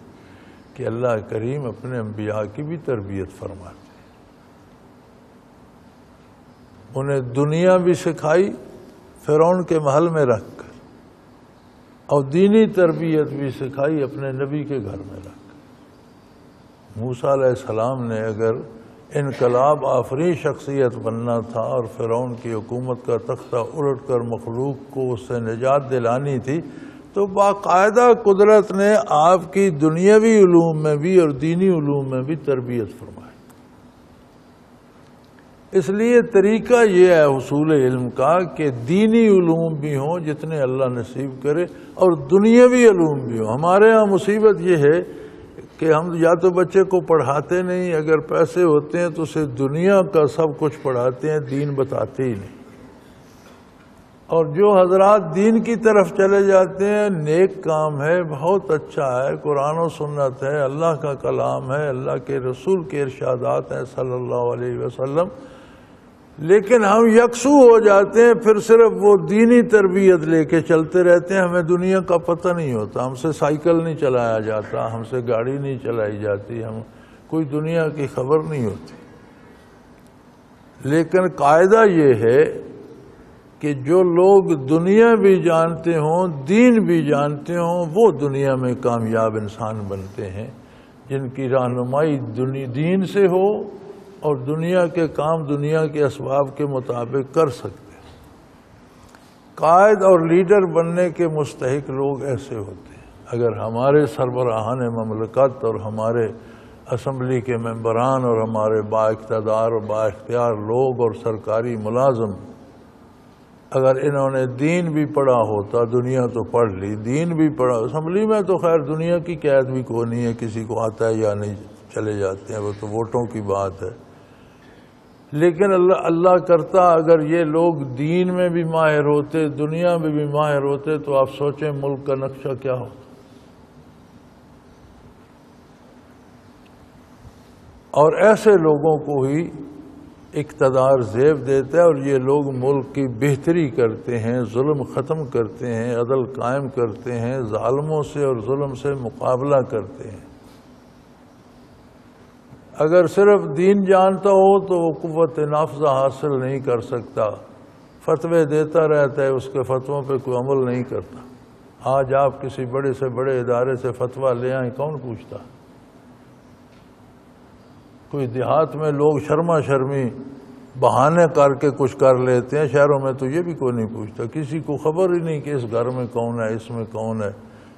کہ اللہ کریم اپنے انبیاء کی بھی تربیت فرماتے ہیں۔ انہیں دنیا بھی سکھائی فرعون کے محل میں رکھ کر، اور دینی تربیت بھی سکھائی اپنے نبی کے گھر میں رکھ کر۔ موسیٰ علیہ السلام نے اگر انقلاب آفرین شخصیت بننا تھا اور فرعون کی حکومت کا تختہ الٹ کر مخلوق کو اس سے نجات دلانی تھی، تو باقاعدہ قدرت نے آپ کی دنیاوی علوم میں بھی اور دینی علوم میں بھی تربیت فرمائی۔ اس لیے طریقہ یہ ہے حصول علم کا کہ دینی علوم بھی ہوں جتنے اللہ نصیب کرے، اور دنیاوی علوم بھی ہوں۔ ہمارے ہاں مصیبت یہ ہے کہ ہم یا تو بچے کو پڑھاتے نہیں، اگر پیسے ہوتے ہیں تو اسے دنیا کا سب کچھ پڑھاتے ہیں، دین بتاتے ہی نہیں۔ اور جو حضرات دین کی طرف چلے جاتے ہیں، نیک کام ہے، بہت اچھا ہے، قرآن و سنت ہے، اللہ کا کلام ہے، اللہ کے رسول کے ارشادات ہیں صلی اللہ علیہ وسلم، لیکن ہم یکسو ہو جاتے ہیں، پھر صرف وہ دینی تربیت لے کے چلتے رہتے ہیں، ہمیں دنیا کا پتہ نہیں ہوتا، ہم سے سائیکل نہیں چلایا جاتا، ہم سے گاڑی نہیں چلائی جاتی، ہم کوئی دنیا کی خبر نہیں ہوتی۔ لیکن قاعدہ یہ ہے کہ جو لوگ دنیا بھی جانتے ہوں، دین بھی جانتے ہوں، وہ دنیا میں کامیاب انسان بنتے ہیں، جن کی رہنمائی دین سے ہو اور دنیا کے کام دنیا کے اسباب کے مطابق کر سکتے ہیں۔ قائد اور لیڈر بننے کے مستحق لوگ ایسے ہوتے ہیں۔ اگر ہمارے سربراہان مملکت اور ہمارے اسمبلی کے ممبران اور ہمارے با اقتدار اور با اختیار لوگ اور سرکاری ملازم، اگر انہوں نے دین بھی پڑھا ہوتا، دنیا تو پڑھ لی، دین بھی پڑھا، اسمبلی میں تو خیر دنیا کی قید بھی کوئی نہیں ہے، کسی کو آتا ہے یا نہیں چلے جاتے ہیں، وہ تو ووٹوں کی بات ہے۔ لیکن اللہ کرتا اگر یہ لوگ دین میں بھی ماہر ہوتے، دنیا میں بھی ماہر ہوتے، تو آپ سوچیں ملک کا نقشہ کیا ہوتا۔ اور ایسے لوگوں کو ہی اقتدار زیب دیتا ہے، اور یہ لوگ ملک کی بہتری کرتے ہیں، ظلم ختم کرتے ہیں، عدل قائم کرتے ہیں، ظالموں سے اور ظلم سے مقابلہ کرتے ہیں۔ اگر صرف دین جانتا ہو تو وہ قوت نافذہ حاصل نہیں کر سکتا، فتوے دیتا رہتا ہے، اس کے فتووں پہ کوئی عمل نہیں کرتا۔ آج آپ کسی بڑے سے بڑے ادارے سے فتویٰ لے آئیں، کون پوچھتا؟ کوئی دیہات میں لوگ شرما شرمی بہانے کر کے کچھ کر لیتے ہیں، شہروں میں تو یہ بھی کوئی نہیں پوچھتا، کسی کو خبر ہی نہیں کہ اس گھر میں کون ہے، اس میں کون ہے۔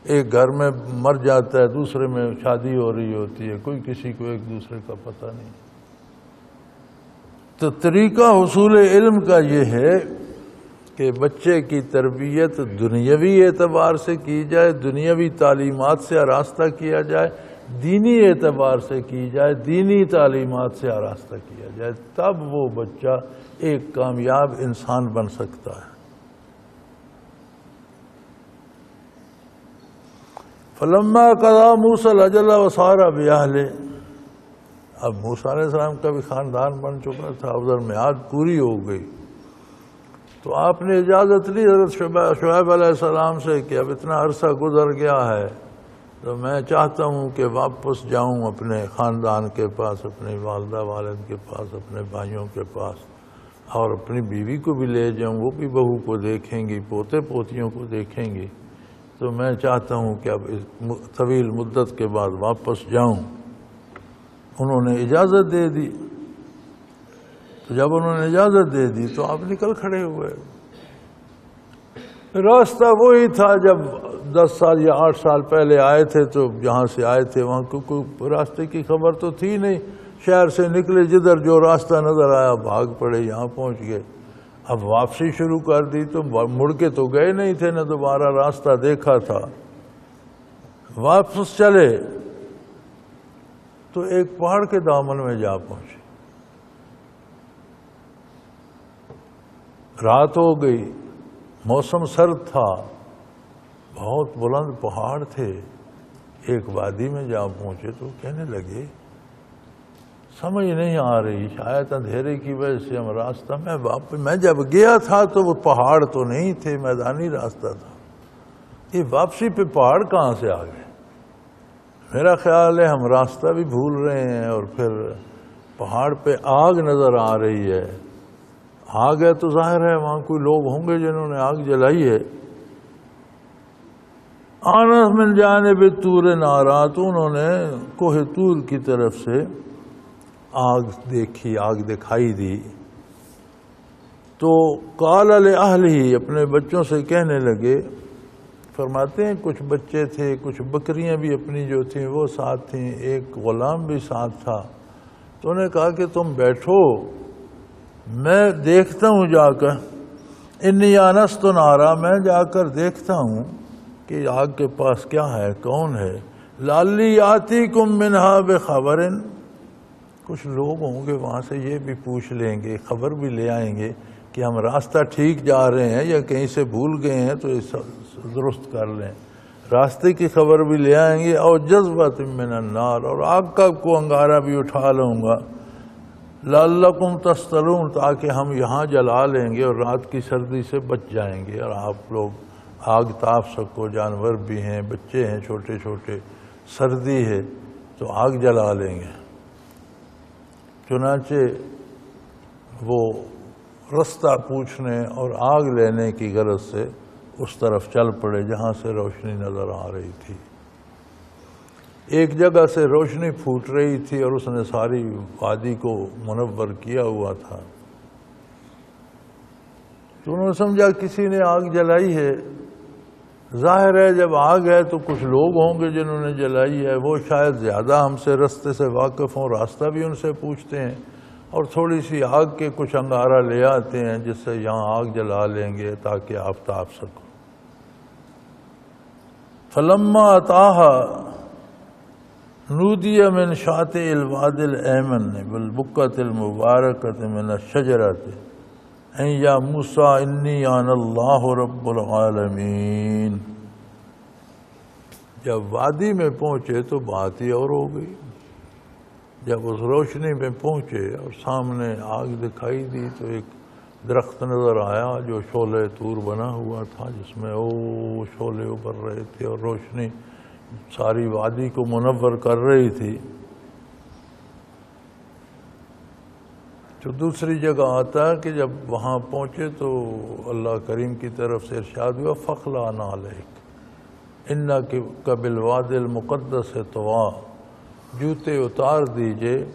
ایک گھر میں مر جاتا ہے، دوسرے میں شادی ہو رہی ہوتی ہے، کوئی کسی کو ایک دوسرے کا پتہ نہیں۔ تو طریقہ حصول علم کا یہ ہے کہ بچے کی تربیت دنیاوی اعتبار سے کی جائے، دنیاوی تعلیمات سے آراستہ کیا جائے، دینی اعتبار سے کی جائے، دینی تعلیمات سے آراستہ کیا جائے، تب وہ بچہ ایک کامیاب انسان بن سکتا ہے۔ فلما قضا موسیٰ الأجل وسار بأہلہ، اب موسیٰ علیہ السلام کا بھی خاندان بن چکا تھا، ادھر میعاد پوری ہو گئی، تو آپ نے اجازت لی حضرت شعیب علیہ السلام سے کہ اب اتنا عرصہ گزر گیا ہے تو میں چاہتا ہوں کہ واپس جاؤں اپنے خاندان کے پاس، اپنے والدہ والد کے پاس، اپنے بھائیوں کے پاس، اور اپنی بیوی کو بھی لے جاؤں، وہ بھی بہو کو دیکھیں گی، پوتے پوتیوں کو دیکھیں گی، تو میں چاہتا ہوں کہ اب اس طویل مدت کے بعد واپس جاؤں۔ انہوں نے اجازت دے دی، تو جب انہوں نے اجازت دے دی تو آپ نکل کھڑے ہوئے۔ راستہ وہی تھا جب 10 سال یا 8 سال پہلے آئے تھے، تو جہاں سے آئے تھے وہاں کوئی راستے کی خبر تو تھی نہیں، شہر سے نکلے، جدھر جو راستہ نظر آیا بھاگ پڑے، یہاں پہنچ گئے۔ اب واپسی شروع کر دی تو مڑ کے تو گئے نہیں تھے، نہ دوبارہ راستہ دیکھا تھا، واپس چلے تو ایک پہاڑ کے دامن میں جا پہنچے۔ رات ہو گئی، موسم سرد تھا، بہت بلند پہاڑ تھے۔ ایک وادی میں جا پہنچے تو کہنے لگے سمجھ نہیں آ رہی، شاید اندھیرے کی وجہ سے ہم راستہ میں جب گیا تھا تو وہ پہاڑ تو نہیں تھے، میدانی راستہ تھا، یہ واپسی پہ پہاڑ کہاں سے آ گئے؟ میرا خیال ہے ہم راستہ بھی بھول رہے ہیں، اور پھر پہاڑ پہ آگ نظر آ رہی ہے، آگ ہے تو ظاہر ہے وہاں کوئی لوگ ہوں گے جنہوں نے آگ جلائی ہے۔ آنس من جانب طور نارا، تو انہوں نے کوہ طور کی طرف سے آگ دیکھی، آگ دکھائی دی، تو قال لأہلہ، اپنے بچوں سے کہنے لگے، فرماتے ہیں کچھ بچے تھے، کچھ بکریاں بھی اپنی جو تھیں وہ ساتھ تھیں، ایک غلام بھی ساتھ تھا، تو انہوں نے کہا کہ تم بیٹھو، میں دیکھتا ہوں جا کر، انی آنست نارا، میں جا کر دیکھتا ہوں کہ آگ کے پاس کیا ہے، کون ہے، لعلی آتیکم منہا بخبر، کچھ لوگ ہوں گے وہاں سے یہ بھی پوچھ لیں گے، خبر بھی لے آئیں گے کہ ہم راستہ ٹھیک جا رہے ہیں یا کہیں سے بھول گئے ہیں، تو درست کر لیں، راستے کی خبر بھی لے آئیں گے، اور جذبۃ من النار، اور آگ کا کو انگارہ بھی اٹھا لوں گا، لعلکم تسترون، تاکہ ہم یہاں جلا لیں گے اور رات کی سردی سے بچ جائیں گے، اور آپ لوگ آگ تاپ سکو، جانور بھی ہیں، بچے ہیں چھوٹے چھوٹے، سردی ہے تو آگ جلا لیں گے۔ چنانچہ وہ رستہ پوچھنے اور آگ لینے کی غرض سے اس طرف چل پڑے جہاں سے روشنی نظر آ رہی تھی۔ ایک جگہ سے روشنی پھوٹ رہی تھی اور اس نے ساری وادی کو منور کیا ہوا تھا، تو انہوں نے سمجھا کسی نے آگ جلائی ہے، ظاہر ہے جب آگ ہے تو کچھ لوگ ہوں گے جنہوں نے جلائی ہے، وہ شاید زیادہ ہم سے رستے سے واقف ہوں، راستہ بھی ان سے پوچھتے ہیں، اور تھوڑی سی آگ کے کچھ انگارہ لے آتے ہیں جس سے یہاں آگ جلا لیں گے تاکہ آپ تاپ سکو۔ فلما اتاہا نودی من شاطئ الوادی الایمن بالبقعۃ المبارکۃ من الشجرۃ ان یا موسیٰ انی انا اللہ رب العالمین۔ جب وادی میں پہنچے تو بات ہی اور ہو گئی، جب اس روشنی میں پہنچے اور سامنے آگ دکھائی دی تو ایک درخت نظر آیا جو شعلہ طور بنا ہوا تھا، جس میں شعلے ابھر رہے تھے اور روشنی ساری وادی کو منور کر رہی تھی۔ تو دوسری جگہ آتا ہے کہ جب وہاں پہنچے تو اللہ کریم کی طرف سے ارشاد ہوا فخلع نعلیک، انک بالوادی المقدس طوا، جوتے اتار دیجئے،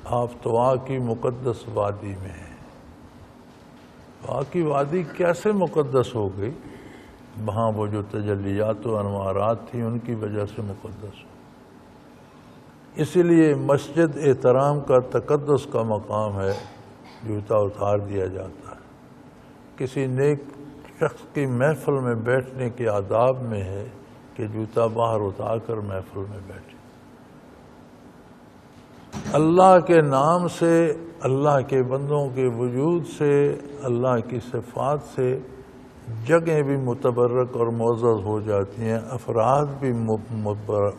آپ طوا کی مقدس وادی میں ہیں۔ طوا کی وادی کیسے مقدس ہو گئی؟ وہاں وہ جو تجلیات و انوارات تھیں ان کی وجہ سے مقدس ہو۔ اسی لیے مسجد احترام کا تقدس کا مقام ہے، جوتا اتار دیا جاتا ہے۔ کسی نیک شخص کی محفل میں بیٹھنے کے آداب میں ہے کہ جوتا باہر اتار کر محفل میں بیٹھے۔ اللہ کے نام سے، اللہ کے بندوں کے وجود سے، اللہ کی صفات سے جگہیں بھی متبرک اور معزز ہو جاتی ہیں، افراد بھی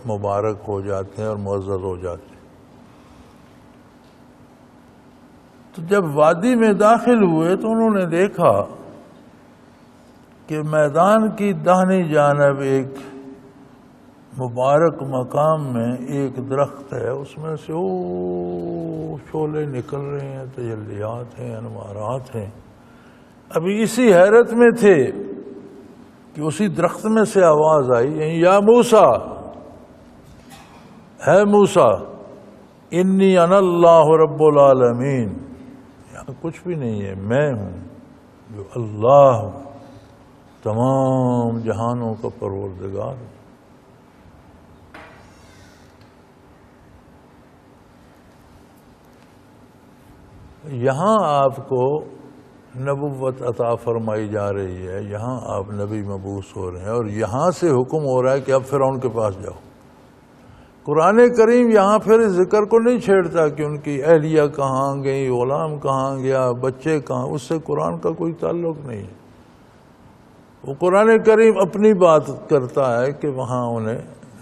مبارک ہو جاتے ہیں اور معزز ہو جاتے ہیں۔ تو جب وادی میں داخل ہوئے تو انہوں نے دیکھا کہ میدان کی داہنی جانب ایک مبارک مقام میں ایک درخت ہے، اس میں سے شعلے نکل رہے ہیں، تجلیات ہیں، انوارات ہیں۔ ابھی اسی حیرت میں تھے کہ اسی درخت میں سے آواز آئی، یا موسیٰ، اے موسیٰ، انی انا اللہ رب العالمین، یہاں کچھ بھی نہیں ہے، میں ہوں جو اللہ ہوں، تمام جہانوں کا پروردگار ہوں۔ یہاں آپ کو نبوت عطا فرمائی جا رہی ہے، یہاں آپ نبی مبعوث ہو رہے ہیں، اور یہاں سے حکم ہو رہا ہے کہ اب فرعون کے پاس جاؤ۔ قرآن کریم یہاں پھر اس ذکر کو نہیں چھیڑتا کہ ان کی اہلیہ کہاں گئی، غلام کہاں گیا، بچے کہاں، اس سے قرآن کا کوئی تعلق نہیں ہے۔ وہ قرآن کریم اپنی بات کرتا ہے کہ وہاں انہیں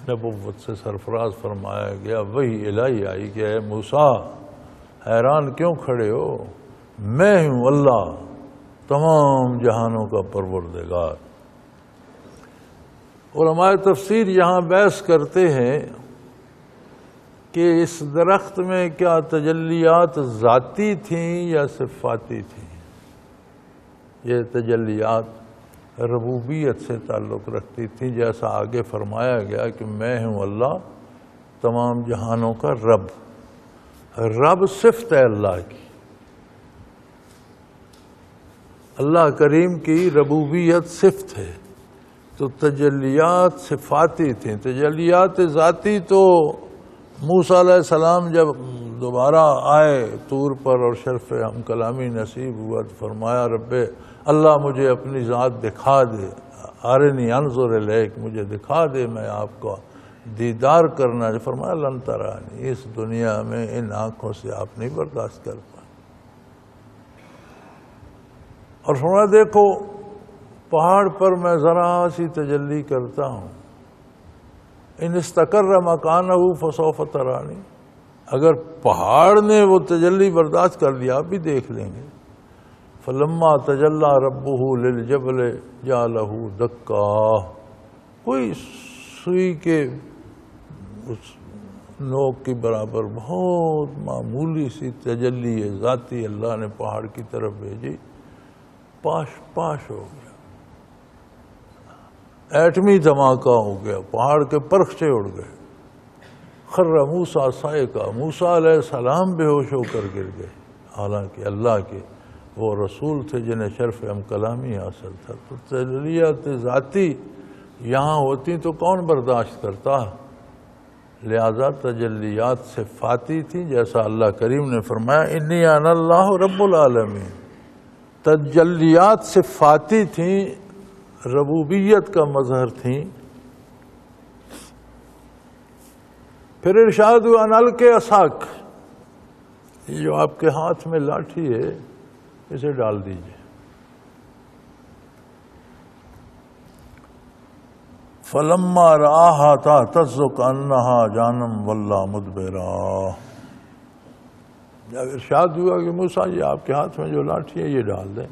نبوت سے سرفراز فرمایا گیا، وہی الہی آئی کہ اے موسیٰ، حیران کیوں کھڑے ہو، میں ہوں اللہ، تمام جہانوں کا پروردگار۔ علماء تفسیر یہاں بحث کرتے ہیں کہ اس درخت میں کیا تجلیات ذاتی تھیں یا صفاتی تھیں۔ یہ تجلیات ربوبیت سے تعلق رکھتی تھیں، جیسا آگے فرمایا گیا کہ میں ہوں اللہ، تمام جہانوں کا رب۔ رب صفت ہے اللہ کی، اللہ کریم کی ربوبیت صفت ہے، تو تجلیات صفاتی تھیں۔ تجلیات ذاتی تو موسیٰ علیہ السلام جب دوبارہ آئے طور پر اور شرف ہم کلامی نصیب ہوا تو فرمایا رب اللہ مجھے اپنی ذات دکھا دے، ارنی انظر الیک، مجھے دکھا دے، میں آپ کو دیدار کرنا۔ فرمایا لن ترانی، اس دنیا میں ان آنکھوں سے آپ نہیں برداشت کر پائیں۔ اور فرمایا دیکھو پہاڑ پر میں ذرا سی تجلی کرتا ہوں، ان استقر مکانہ فسوف ترانی، اگر پہاڑ نے وہ تجلی برداشت کر لیا آپ بھی دیکھ لیں گے۔ فلما تجلی ربہ للجبل جعلہ دکا، کوئی سوئی کے اس نوک کی برابر بہت معمولی سی تجلی ذاتی اللہ نے پہاڑ کی طرف بھیجی، پاش پاش ہو گیا، ایٹمی دھماکہ ہو گیا، پہاڑ کے پرخچے اڑ گئے۔ خر موسیٰ صعقا، موسیٰ علیہ السلام بے ہوش ہو کر گر گئے، حالانکہ اللہ کے وہ رسول تھے جنہیں شرف ہم کلامی حاصل تھا۔ تو تجلیات ذاتی یہاں ہوتی تو کون برداشت کرتا، لہذا تجلیات صفاتی تھی، جیسا اللہ کریم نے فرمایا انی انا اللہ رب العالمین۔ تجلیات صفاتی تھیں، ربوبیت کا مظہر تھیں۔ پھر ارشاد ہوا ان القِ عصاک، یہ جو آپ کے ہاتھ میں لاٹھی ہے اسے ڈال دیجئے۔ فلما رآہا تہتز کأنہا جان ولا مدبرا، جب ارشاد ہوا کہ موسیٰ یہ آپ کے ہاتھ میں جو لاٹھی ہے یہ ڈال دیں،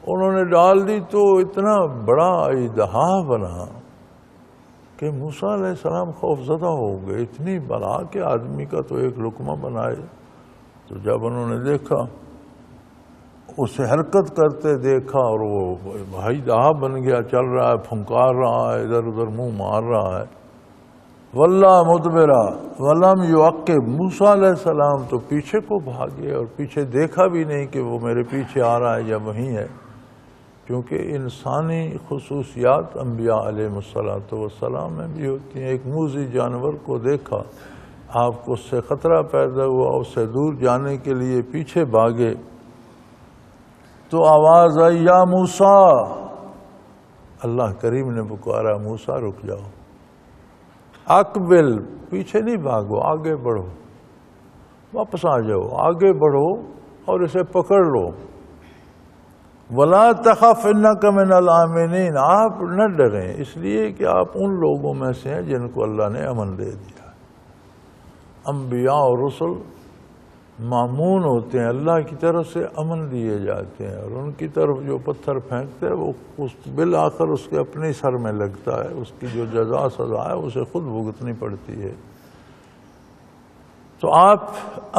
انہوں نے ڈال دی تو اتنا بڑا اژدہا بنا کہ موسیٰ علیہ السلام خوف زدہ ہو گئے، اتنی بلا کہ آدمی کا تو ایک لقمہ بنائے۔ تو جب انہوں نے دیکھا اسے حرکت کرتے دیکھا اور وہ بھائی دہا بن گیا، چل رہا ہے، پھنکار رہا ہے، ادھر ادھر منہ مار رہا ہے۔ واللہ مدبرا ولم یعقب، موسیٰ علیہ السلام تو پیچھے کو بھاگے اور پیچھے دیکھا بھی نہیں کہ وہ میرے پیچھے آ رہا ہے یا وہیں ہے، کیونکہ انسانی خصوصیات انبیاء علیہ السلام میں بھی ہوتی ہیں۔ ایک موذی جانور کو دیکھا، آپ کو اس سے خطرہ پیدا ہوا، اس سے دور جانے کے لیے پیچھے بھاگے تو آواز آئی یا موسیٰ، اللہ کریم نے پکارا موسیٰ رک جاؤ، اقبل، پیچھے نہیں بھاگو، آگے بڑھو، واپس آ جاؤ، آگے بڑھو اور اسے پکڑ لو۔ ولا تخف انک من الآمنین، آپ نہ ڈریں اس لیے کہ آپ ان لوگوں میں سے ہیں جن کو اللہ نے امن دے دیا۔ انبیاء اور رسل مامون ہوتے ہیں، اللہ کی طرف سے امن دیے جاتے ہیں، اور ان کی طرف جو پتھر پھینکتے ہیں وہ بالآخر اس کے اپنے سر میں لگتا ہے، اس کی جو جزا سزا ہے اسے خود بھگتنی پڑتی ہے۔ تو آپ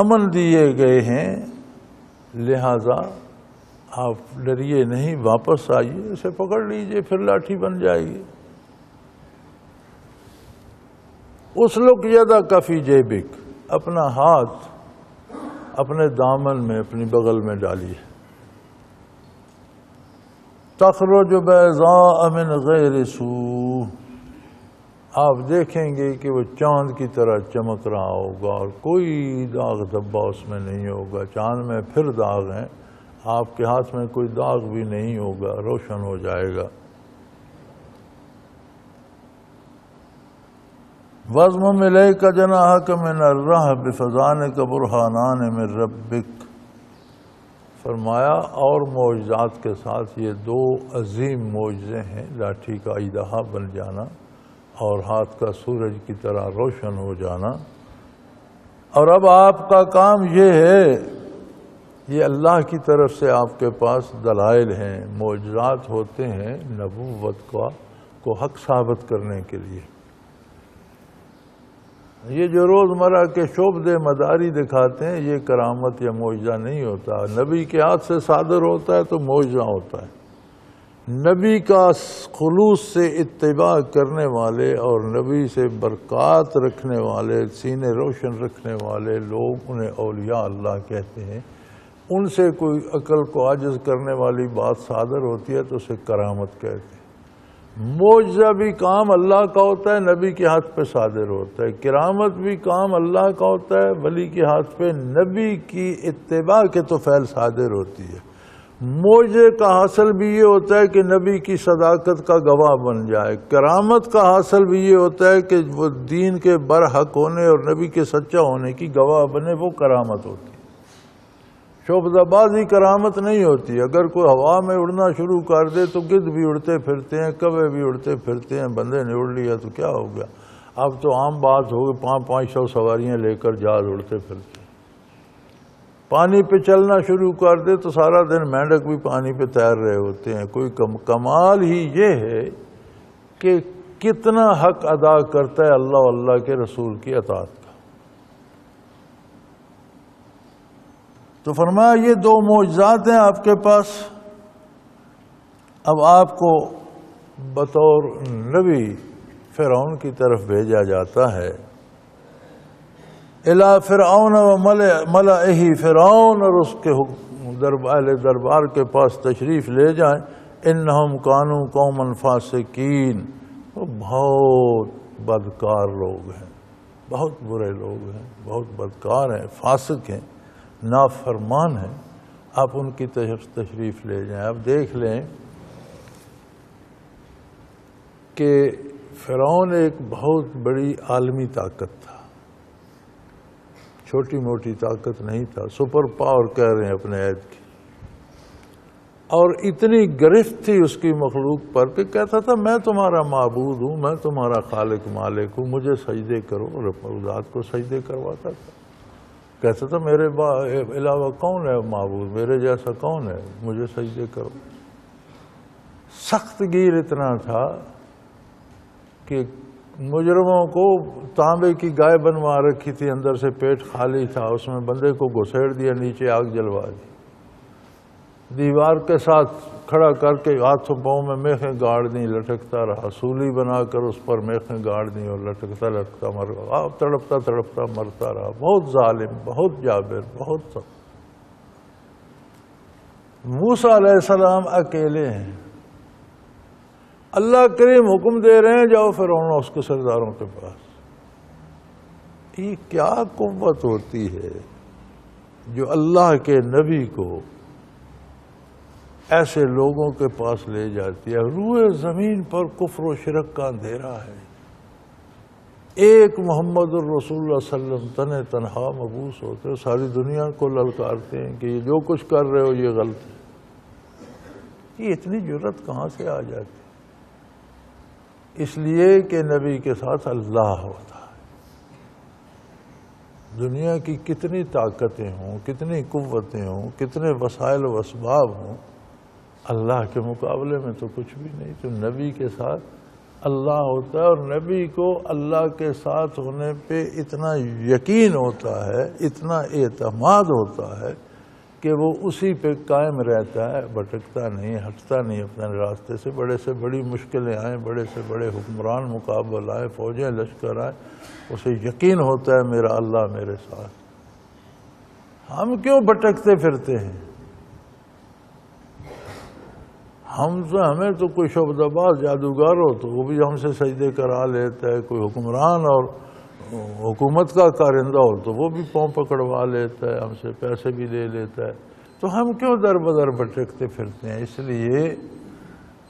امن دیے گئے ہیں، لہذا آپ ڈریے نہیں، واپس آئیے، اسے پکڑ لیجئے، پھر لاٹھی بن جائے گی۔ اسلک یدک فی جیبک، اپنا ہاتھ اپنے دامن میں، اپنی بغل میں ڈالیے۔ تخرج بیضاء من غیر سوء، آپ دیکھیں گے کہ وہ چاند کی طرح چمک رہا ہوگا اور کوئی داغ دھبا اس میں نہیں ہوگا۔ چاند میں پھر داغ ہیں، آپ کے ہاتھ میں کوئی داغ بھی نہیں ہوگا، روشن ہو جائے گا۔ وَاضْمُمْ إِلَيْكَ جَنَاحَكَ مِنَ الرَّهْبِ فَذَانِكَ بُرْهَانَانِ مِنْ رَبِّكَ، فرمایا اور معجزات کے ساتھ یہ دو عظیم معجزے ہیں، لاٹھی کا اژدہا بن جانا اور ہاتھ کا سورج کی طرح روشن ہو جانا۔ اور اب آپ کا کام یہ ہے، یہ اللہ کی طرف سے آپ کے پاس دلائل ہیں، معجزات ہوتے ہیں نبوت کو حق ثابت کرنے کے لیے۔ یہ جو روزمرہ کے شعبدے مداری دکھاتے ہیں یہ کرامت یا معجزہ نہیں ہوتا، نبی کے ہاتھ سے صادر ہوتا ہے تو معجزہ ہوتا ہے۔ نبی کا خلوص سے اتباع کرنے والے اور نبی سے برکات رکھنے والے، سینے روشن رکھنے والے لوگ انہیں اولیاء اللہ کہتے ہیں۔ ان سے کوئی عقل کو عاجز کرنے والی بات صادر ہوتی ہے تو اسے کرامت کہتے ہیں۔ معجزہ بھی کام اللہ کا ہوتا ہے، نبی کے ہاتھ پہ صادر ہوتا ہے۔ کرامت بھی کام اللہ کا ہوتا ہے، ولی کے ہاتھ پہ نبی کی اتباع کے تو فعل صادر ہوتی ہے۔ معجزے کا حاصل بھی یہ ہوتا ہے کہ نبی کی صداقت کا گواہ بن جائے، کرامت کا حاصل بھی یہ ہوتا ہے کہ وہ دین کے برحق ہونے اور نبی کے سچا ہونے کی گواہ بنے، وہ کرامت ہوتی ہے۔ شعبدہ بازی کرامت نہیں ہوتی۔ اگر کوئی ہوا میں اڑنا شروع کر دے تو گدھ بھی اڑتے پھرتے ہیں، کوے بھی اڑتے پھرتے ہیں، بندے نے اڑ لیا تو کیا ہو گیا؟ اب تو عام بات ہو گئی، 500 سواریاں لے کر جہاز اڑتے پھرتے ہیں۔ پانی پہ چلنا شروع کر دے تو سارا دن مینڈک بھی پانی پہ تیر رہے ہوتے ہیں۔ کوئی کمال ہی یہ ہے کہ کتنا حق ادا کرتا ہے اللہ و اللہ کے رسول کی اطاعت کا۔ تو فرمایا یہ دو معجزات ہیں آپ کے پاس، اب آپ کو بطور نبی فرعون کی طرف بھیجا جاتا ہے۔ الی فرعون و ملئہ، فرعون اور اس کے اہل دربار کے پاس تشریف لے جائیں۔ انہم کانوا قوما فاسقین، وہ بہت بدکار لوگ ہیں، بہت برے لوگ ہیں، بہت بدکار ہیں، فاسق ہیں، نافرمان ہیں۔ آپ ان کی تشریف لے جائیں۔ اب دیکھ لیں کہ فرعون ایک بہت بڑی عالمی طاقت تھا، چھوٹی موٹی طاقت نہیں تھا، سپر پاور کہہ رہے ہیں اپنے عہد کی، اور اتنی گرفت تھی اس کی مخلوق پر کہ کہتا تھا میں تمہارا معبود ہوں، میں تمہارا خالق مالک ہوں، مجھے سجدے کرو، اور ذات کو سجدے کرواتا تھا۔ کہتا تھا میرے علاوہ کون ہے معبود، میرے جیسا کون ہے، مجھے سجدے کرو۔ سخت گیر اتنا تھا کہ مجرموں کو تانبے کی گائے بنوا رکھی تھی، اندر سے پیٹ خالی تھا، اس میں بندے کو گھسیڑ دیا، نیچے آگ جلوا دی۔ دیوار کے ساتھ کھڑا کر کے ہاتھوں پاؤں میں میخیں گاڑ دیں، لٹکتا رہا، سولی بنا کر اس پر میخیں گاڑ دیں اور لٹکتا لٹکتا مر گیا، تڑپتا تڑپتا مرتا رہا۔ بہت ظالم، بہت جابر، بہت سخت۔ موسیٰ علیہ السلام اکیلے ہیں، اللہ کریم حکم دے رہے ہیں جاؤ فرعون اور اس کے سرداروں کے پاس۔ یہ کیا قوت ہوتی ہے جو اللہ کے نبی کو ایسے لوگوں کے پاس لے جاتی ہے۔ روئے زمین پر کفر و شرک کا اندھیرا ہے، ایک محمد الرسول اللہ صلی اللہ علیہ وسلم تنہ تنہا مبعوث ہوتے ہیں، ساری دنیا کو للکارتے ہیں کہ یہ جو کچھ کر رہے ہو یہ غلط ہے۔ یہ اتنی جرأت کہاں سے آ جاتی؟ اس لیے کہ نبی کے ساتھ اللہ ہوتا ہے۔ دنیا کی کتنی طاقتیں ہوں، کتنی قوتیں ہوں، کتنے وسائل و اسباب ہوں، اللہ کے مقابلے میں تو کچھ بھی نہیں۔ تو نبی کے ساتھ اللہ ہوتا ہے، اور نبی کو اللہ کے ساتھ ہونے پہ اتنا یقین ہوتا ہے، اتنا اعتماد ہوتا ہے کہ وہ اسی پہ قائم رہتا ہے، بھٹکتا نہیں، ہٹتا نہیں اپنے راستے سے۔ بڑے سے بڑی مشکلیں آئیں، بڑے سے بڑے حکمران مقابل آئیں، فوجیں لشکر آئیں، اسے یقین ہوتا ہے میرا اللہ میرے ساتھ۔ ہم کیوں بھٹکتے پھرتے ہیں؟ ہمیں تو کوئی شعبدہ باز جادوگر ہو تو وہ بھی ہم سے سجدے کرا لیتا ہے، کوئی حکمران اور حکومت کا کارندہ ہو تو وہ بھی پاؤں پکڑوا لیتا ہے، ہم سے پیسے بھی لے لیتا ہے۔ تو ہم کیوں در بدر بھٹکتے پھرتے ہیں؟ اس لیے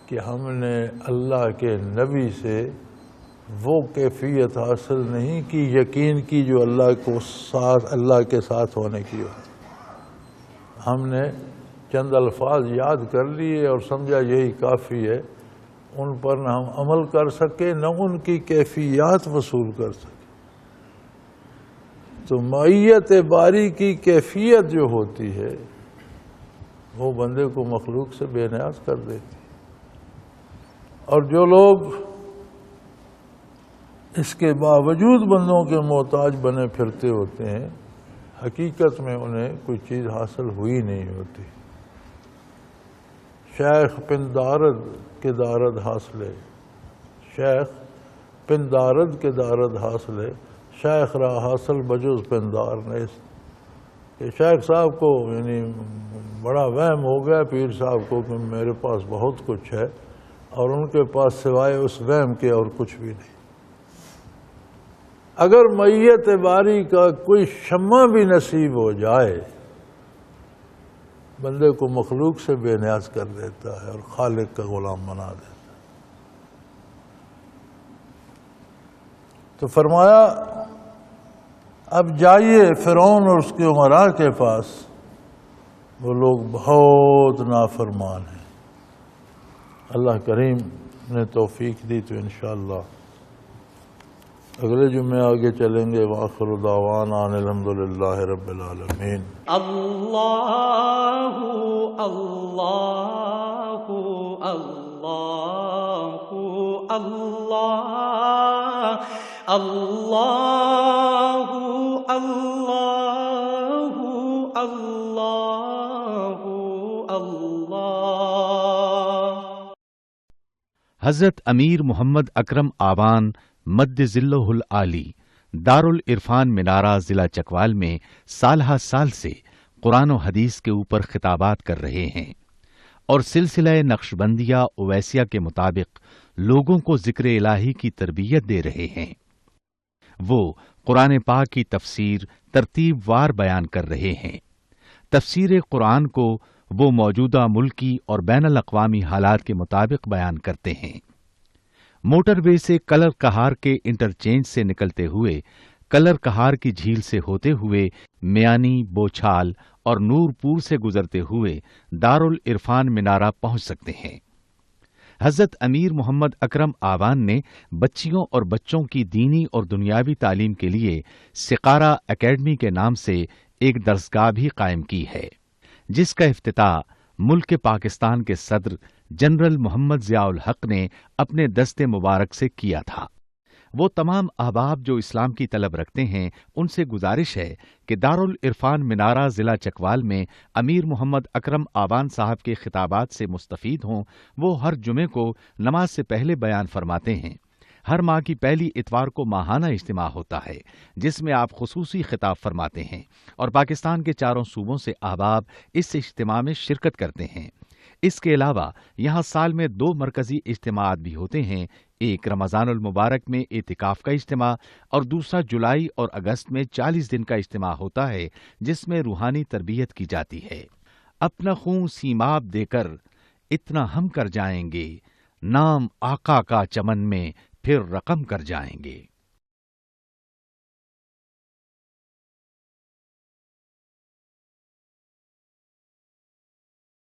کہ ہم نے اللہ کے نبی سے وہ کیفیت حاصل نہیں کی یقین کی جو اللہ کے ساتھ ہونے کی ہوتی۔ ہم نے چند الفاظ یاد کر لیے اور سمجھا یہی کافی ہے، ان پر نہ ہم عمل کر سکے نہ ان کی کیفیات وصول کر سکے۔ تو معیت باری کی کیفیت جو ہوتی ہے وہ بندے کو مخلوق سے بے نیاز کر دیتی، اور جو لوگ اس کے باوجود بندوں کے محتاج بنے پھرتے ہوتے ہیں، حقیقت میں انہیں کوئی چیز حاصل ہوئی نہیں ہوتی۔ شیخ پندارد کے دارد حاصلے، شیخ پندارد کے دارد حاصلے، شیخ را حاصل بجز پندار نیست۔ کہ شیخ صاحب کو یعنی بڑا وہم ہو گیا پیر صاحب کو کہ میرے پاس بہت کچھ ہے، اور ان کے پاس سوائے اس وہم کے اور کچھ بھی نہیں۔ اگر معیت باری کا کوئی شمع بھی نصیب ہو جائے، بندے کو مخلوق سے بے نیاز کر دیتا ہے اور خالق کا غلام بنا دیتا ہے۔ تو فرمایا اب جائیے فرعون اور اس کے امراء کے پاس، وہ لوگ بہت نافرمان ہیں۔ اللہ کریم نے توفیق دی تو انشاءاللہ اگلے جمعے آگے چلیں گے۔ وآخر دعوانا ان الحمدللہ رب العالمین۔ اللہ اللہ اللہ اللہ اللہ اللہ اللہ اللہ۔ حضرت امیر محمد اکرم آوان مد ذلہ العالی دارالعرفان منارہ ضلع چکوال میں سالہ سال سے قرآن و حدیث کے اوپر خطابات کر رہے ہیں، اور سلسلہ نقشبندیہ اویسیہ کے مطابق لوگوں کو ذکر الہی کی تربیت دے رہے ہیں۔ وہ قرآن پاک کی تفسیر ترتیب وار بیان کر رہے ہیں۔ تفسیر قرآن کو وہ موجودہ ملکی اور بین الاقوامی حالات کے مطابق بیان کرتے ہیں۔ موٹر وے سے کلر کہار کے انٹرچینج سے نکلتے ہوئے، کلر کہار کی جھیل سے ہوتے ہوئے، میانی، بوچھال اور نورپور سے گزرتے ہوئے دارالعرفان منارہ پہنچ سکتے ہیں۔ حضرت امیر محمد اکرم آوان نے بچیوں اور بچوں کی دینی اور دنیاوی تعلیم کے لیے سقارہ اکیڈمی کے نام سے ایک درسگاہ بھی قائم کی ہے، جس کا افتتاح ملک پاکستان کے صدر جنرل محمد ضیاء الحق نے اپنے دست مبارک سے کیا تھا۔ وہ تمام احباب جو اسلام کی طلب رکھتے ہیں ان سے گزارش ہے کہ دارالعرفان منارہ ضلع چکوال میں امیر محمد اکرم آوان صاحب کے خطابات سے مستفید ہوں۔ وہ ہر جمعے کو نماز سے پہلے بیان فرماتے ہیں۔ ہر ماہ کی پہلی اتوار کو ماہانہ اجتماع ہوتا ہے جس میں آپ خصوصی خطاب فرماتے ہیں اور پاکستان کے چاروں صوبوں سے احباب اس اجتماع میں شرکت کرتے ہیں۔ اس کے علاوہ یہاں سال میں 2 مرکزی اجتماعات بھی ہوتے ہیں، ایک رمضان المبارک میں اعتکاف کا اجتماع اور دوسرا جولائی اور اگست میں 40 دن کا اجتماع ہوتا ہے جس میں روحانی تربیت کی جاتی ہے۔ اپنا خون سیماب دے کر اتنا ہم کر جائیں گے، نام آقا کا چمن میں پھر رقم کر جائیں گے۔